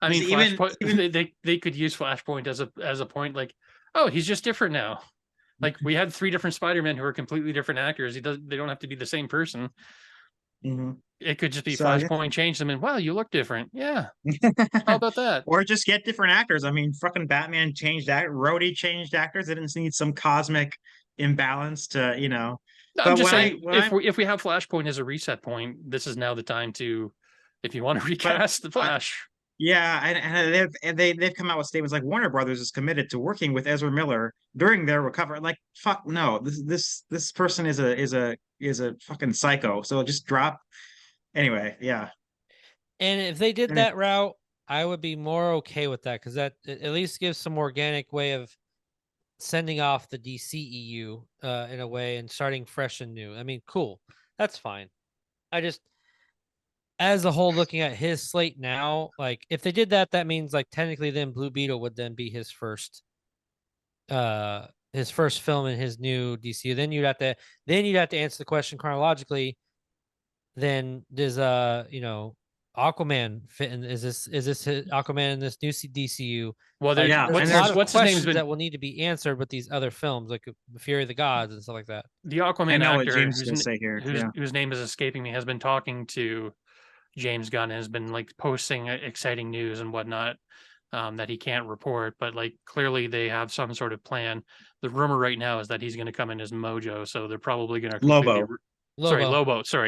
I mean, even they could use Flashpoint as a point, like, oh, he's just different now. Like we had 3 different Spider-Men who are completely different actors. They don't have to be the same person. Mm-hmm. It could just be Flashpoint changed them, and wow, you look different. Yeah, how about that? Or just get different actors. I mean, fucking Batman changed Rhodey changed actors. They didn't need some cosmic imbalance to, No, But I'm just when saying, if we have Flashpoint as a reset point, this is now the time to, if you want to recast the Flash. Yeah, and they've come out with statements like Warner Brothers is committed to working with Ezra Miller during their recovery. Like, fuck no, this person is a fucking psycho. So just drop. Anyway, yeah. and if they did that route, I would be more okay with that, because that at least gives some organic way of sending off the DCEU in a way and starting fresh and new. I mean, cool, that's fine. I just, as a whole, looking at his slate now, like if they did that, that means like technically then Blue Beetle would then be his first film in his new DCU. Then you'd have to answer the question chronologically. Then does Aquaman fit in? Is this Aquaman in this new DCU? Well, Like, yeah, there's and a lot of what's his name's questions been that will need to be answered with these other films, like Fury of the Gods and stuff like that. the I Aquaman know what actor James is gonna say here. whose name is escaping me has been talking to James Gunn and has been like posting exciting news and whatnot that he can't report, but like clearly they have some sort of plan. The rumor right now is that he's going to come in as Mojo, so they're probably going to Lobo.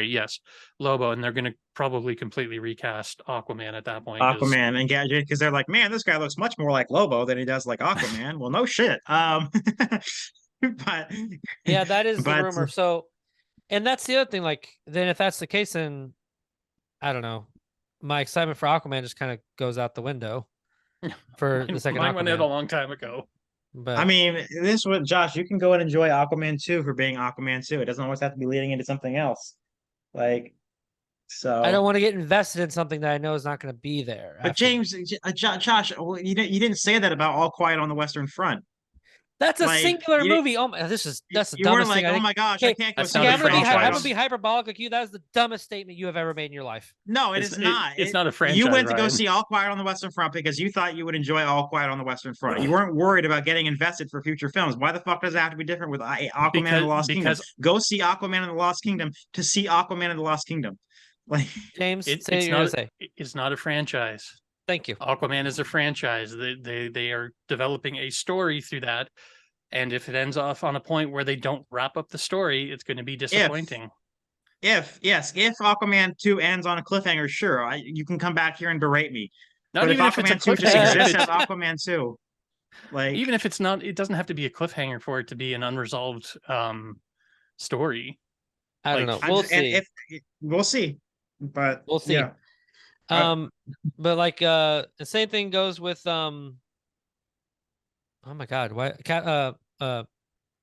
Yes, Lobo, and they're going to probably completely recast Aquaman at that point. Aquaman and Gadget, because they're like, man, this guy looks much more like Lobo than he does like Aquaman. Well, no shit. But Yeah, that is the but rumor. So, and that's the other thing. Like, then if that's the case, then I don't know. My excitement for Aquaman just kind of goes out the window for the second Mine went out a Aquaman. long time ago. But I mean, this one, Josh, you can go and enjoy Aquaman 2 for being Aquaman 2. It doesn't always have to be leading into something else. Like, so I don't want to get invested in something that I know is not going to be there. But James, Josh, you didn't say that about All Quiet on the Western Front. That's a Like, singular you didn't- movie. Oh my, that's the You weren't dumbest like, thing. oh my gosh, I can't go That's see not Okay, a I'm gonna franchise. be hyperbolic like you. That is the dumbest statement you have ever made in your life. No, it's not. It's not a franchise. You went to go Ryan. see All Quiet on the Western Front because you thought you would enjoy All Quiet on the Western Front. You weren't worried about getting invested for future films. Why the fuck does it have to be different with Aquaman and the Lost Kingdom? Go see Aquaman and the Lost Kingdom to see Aquaman and the Lost Kingdom. Like, James, it's say what you're gonna say. It's not a franchise. Thank you. Aquaman is a franchise. They are developing a story through that. And if it ends off on a point where they don't wrap up the story, it's going to be disappointing. If Aquaman 2 ends on a cliffhanger, sure, you can come back here and berate me. Not But even if if it's a Aquaman 2 just cliffhanger. exists as Aquaman 2. Like, even if it's not, it doesn't have to be a cliffhanger for it to be an unresolved story. I don't Like, know. I'm We'll just, and see. if we'll see, but We'll see. yeah, uh, But like the same thing goes with oh my God, why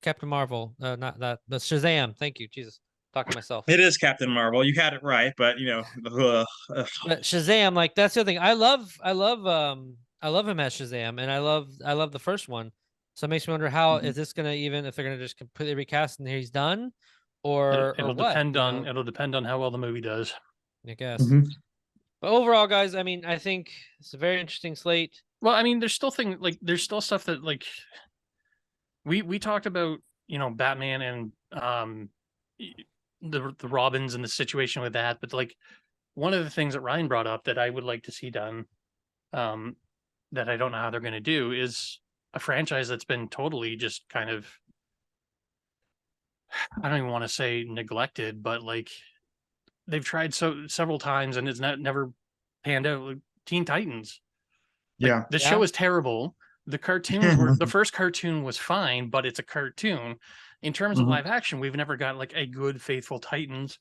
Captain Marvel, not that, but Shazam. Thank you, Jesus. Talking to myself. it is Captain Marvel. You had it right, but But Shazam, like that's the other thing. I love him as Shazam, and I love the first one. So it makes me wonder how is this gonna even if they're gonna just completely recast and he's done, or it'll what? depend on how well the movie does. I guess. Mhm. But overall, guys, I mean, I think it's a very interesting slate. Well, I mean, there's still there's still stuff that like we talked about, Batman and the Robins and the situation with that, but like one of the things that Ryan brought up that I would like to see done, um, that I don't know how they're going to do is a franchise that's been totally just kind of, I don't even want to say neglected, but like they've tried several times and it's never panned out. Like Teen Titans. Like Yeah. the show is terrible. The cartoons were the first cartoon was fine, but it's a cartoon. In terms of Mhm. live action, we've never got like a good faithful Titans,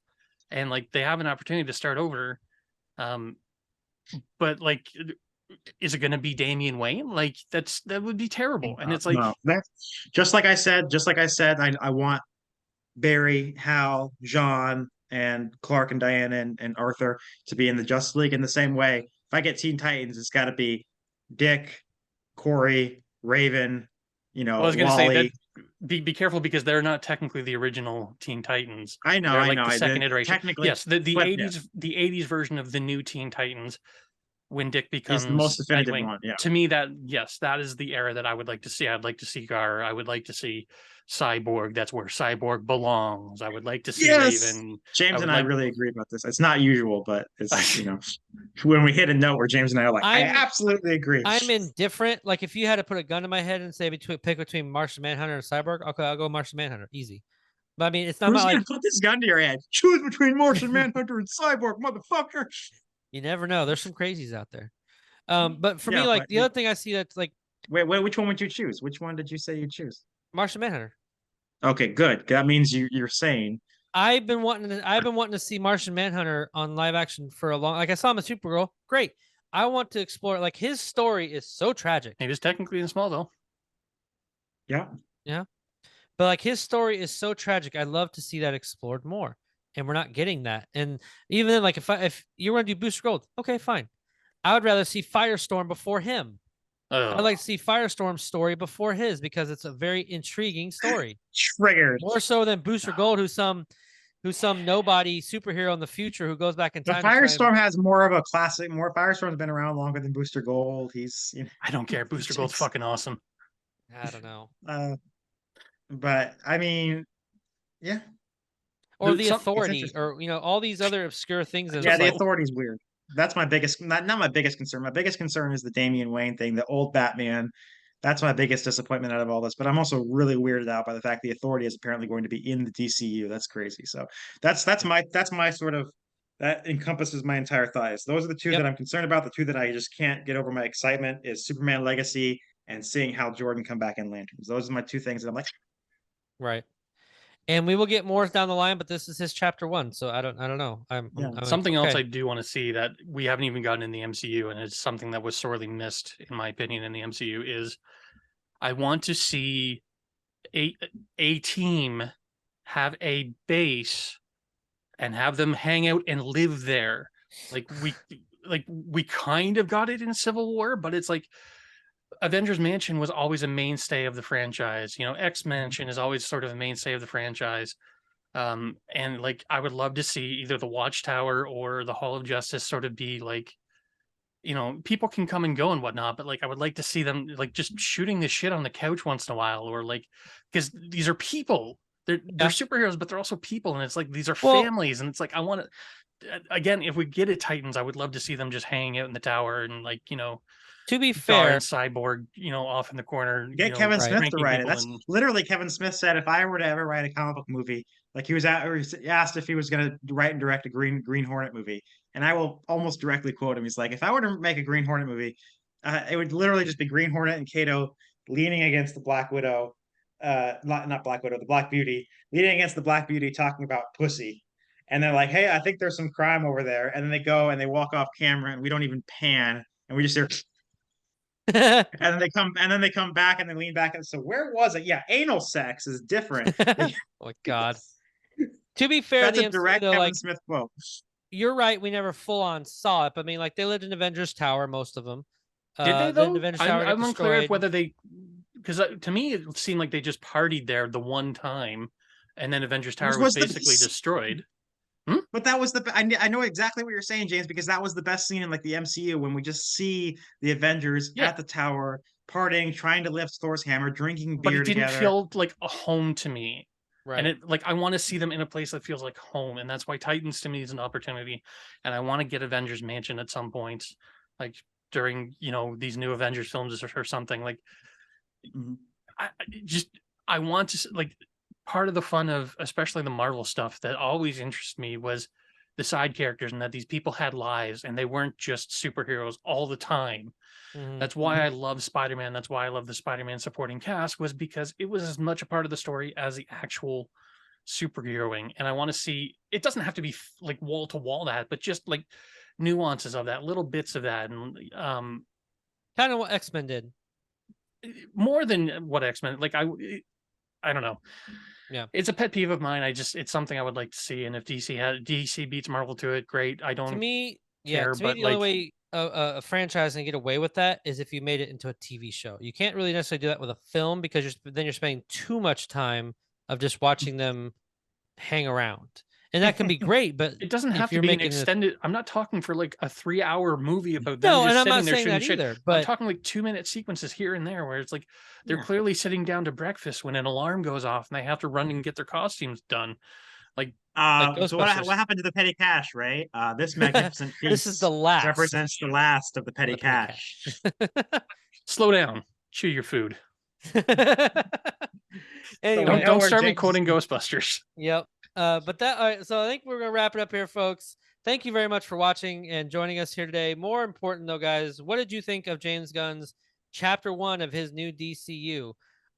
and like they have an opportunity to start over. Um, but like, is it going to be Damian Wayne? Like that would be terrible. And it's like, No, that's just like I said, I want Barry, Hal, John, and Clark and Diana and Arthur to be in the Justice League in the same way. If I get Teen Titans, it's got to be Dick, Corey, Raven, well, I was going to say that Wally. be careful because they're not technically the original Teen Titans. I know, They're I like know. the second iteration. Technically, Yes, the but yeah, 80s version of the new Teen Titans when Dick is the most becomes definitive Nightwing. one. Yeah. To me, that is the era that I would like to see. I'd like to see Gar. I would like to see Cyborg. That's where Cyborg belongs. I would like to see Yes. Raven. James and I really agree about this. It's not usual, but it's when we hit a note where James and I are like, I absolutely agree. I'm indifferent. Like if you had to put a gun to my head and say pick between Martian Manhunter and Cyborg, okay, I'll go Martian Manhunter, easy. But I mean, it's not Who's about gonna like put this gun to your head? Choose between Martian Manhunter and Cyborg, motherfucker. you never know. There's some crazies out there. But for me, Yeah, like but the other thing I see that's like wait, which one would you choose? Which one did you say you'd choose? Martian Manhunter. Okay, good. That means you're sane. I've been wanting to see Martian Manhunter on live action for a long. Like I saw him in Supergirl, great. I want to explore. Like his story is so tragic. He was technically in Smallville. Yeah. Yeah, but like his story is so tragic. I'd love to see that explored more, and we're not getting that. And even then, like if you want to do Booster Gold, okay, fine. I would rather see Firestorm before him. I'd like to see Firestorm's story before his because it's a very intriguing story. Triggered. More so than Booster Gold, who's some nobody superhero in the future who goes back in But time. Firestorm has more of a classic. Firestorm's been around longer than Booster Gold. He's I don't care. Booster Gold's fucking awesome. I don't know. But I mean, yeah. Or the Authority, or all these other obscure things. Yeah, the Authority's weird. That's my biggest, not my biggest concern. My biggest concern is the Damian Wayne thing, the old Batman. That's my biggest disappointment out of all this. But I'm also really weirded out by the fact the Authority is apparently going to be in the DCU. That's crazy. So that's my sort of, that encompasses my entire thighs. Those are the two that I'm concerned about. The two that I just can't get over my excitement is Superman Legacy and seeing Hal Jordan come back in Lanterns. Those are my two things that I'm like, right. And we will get more down the line, but this is his chapter 1, so I don't know. I'm something else I do want to see that we haven't even gotten in the MCU, and it's something that was sorely missed, in my opinion, in the MCU, is I want to see a team have a base and have them hang out and live there. Like we kind of got it in Civil War, but it's like Avengers Mansion was always a mainstay of the franchise. X Mansion is always sort of a mainstay of the franchise. And like I would love to see either the Watchtower or the Hall of Justice sort of be like, people can come and go and whatnot, but like I would like to see them like just shooting the shit on the couch once in a while, or like, because these are people. They're superheroes, but they're also people, and it's like these are families, and it's like I want to. Again, if we get it Titans, I would love to see them just hanging out in the tower and like to be fair, Cyborg, off in the corner. Get Kevin Smith to write it. That's literally Kevin Smith said, if I were to ever write a comic book movie, like he was asked if he was going to write and direct a Green Hornet movie, and I will almost directly quote him. He's like, if I were to make a Green Hornet movie, it would literally just be Green Hornet and Kato leaning against the Black Widow, not Black Widow, the Black Beauty, leaning against the Black Beauty, talking about pussy. And they're like, "Hey, I think there's some crime over there." And then they go and they walk off camera, and we don't even pan, and we just hear. And then they come back and they lean back and so where was it? Yeah, anal sex is different. Oh my God. To be fair, That's the a MCU, direct though, Kevin like, Smith quote. you're right. We never full on saw it, but I mean, like, they lived in Avengers Tower, most of them. Did they Then though? Avengers Tower got I'm unclear destroyed. if whether they, because to me it seemed like they just partied there the one time, and then Avengers Tower was basically destroyed. But that was I know exactly what you're saying, James, because that was the best scene in like the MCU when we just see the Avengers at the tower partying, trying to lift Thor's hammer, drinking beer But it didn't together. feel like a home to me. Right. And it like I want to see them in a place that feels like home, and that's why Titans to me is an opportunity. And I want to get Avengers Mansion at some point, like during these new Avengers films or something. Like, I want to like part of the fun of especially the Marvel stuff that always interests me was the side characters, and that these people had lives and they weren't just superheroes all the time. That's why I love Spider-Man. That's why I love the Spider-Man supporting cast, was because it was as much a part of the story as the actual superheroing. And I want to see, it doesn't have to be like wall to wall that, but just like nuances of that, little bits of that. And kind of what X-Men did. More than what X-Men, like I don't know. Yeah. It's a pet peeve of mine. It's something I would like to see. And if DC beats Marvel to it, great. I don't To me, care, to me, the only way a franchise can get away with that is if you made it into a TV show. You can't really necessarily do that with a film, because then you're spending too much time of just watching them hang around, and that can be great. But it doesn't have to be an extended. I'm not talking for like a 3-hour movie about them. No, just and I'm sitting not there saying that shit. either. But I'm talking like 2-minute sequences here and there where it's like they're clearly sitting down to breakfast when an alarm goes off and they have to run and get their costumes done. Like so what happened to the petty cash, right? This magnificent piece this is the last. Represents the last of the petty cash. Slow down. Chew your food. Anyway, don't start me quoting Ghostbusters. Yep. But that, all right, so I think we're gonna wrap it up here, folks. Thank you very much for watching and joining us here today. More important though, guys, what did you think of James Gunn's Chapter 1 of his new DCU?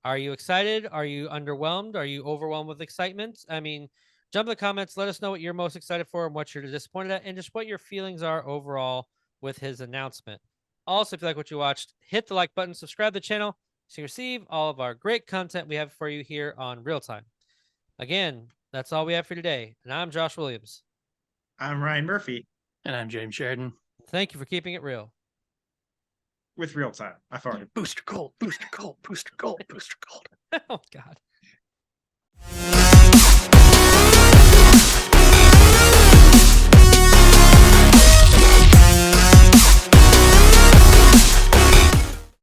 Are you excited? Are you underwhelmed? Are you overwhelmed with excitement? I mean, jump in the comments. Let us know what you're most excited for and what you're disappointed at, and just what your feelings are overall with his announcement. Also, if you like what you watched, hit the like button, subscribe to the channel so you receive all of our great content we have for you here on ReelTime. Again, that's all we have for today. And I'm Josh Williams. I'm Ryan Murphy. And I'm James Sheridan. Thank you for keeping it real. With ReelTime. I farted. Booster Gold, Booster Gold, Booster Gold, Booster Gold.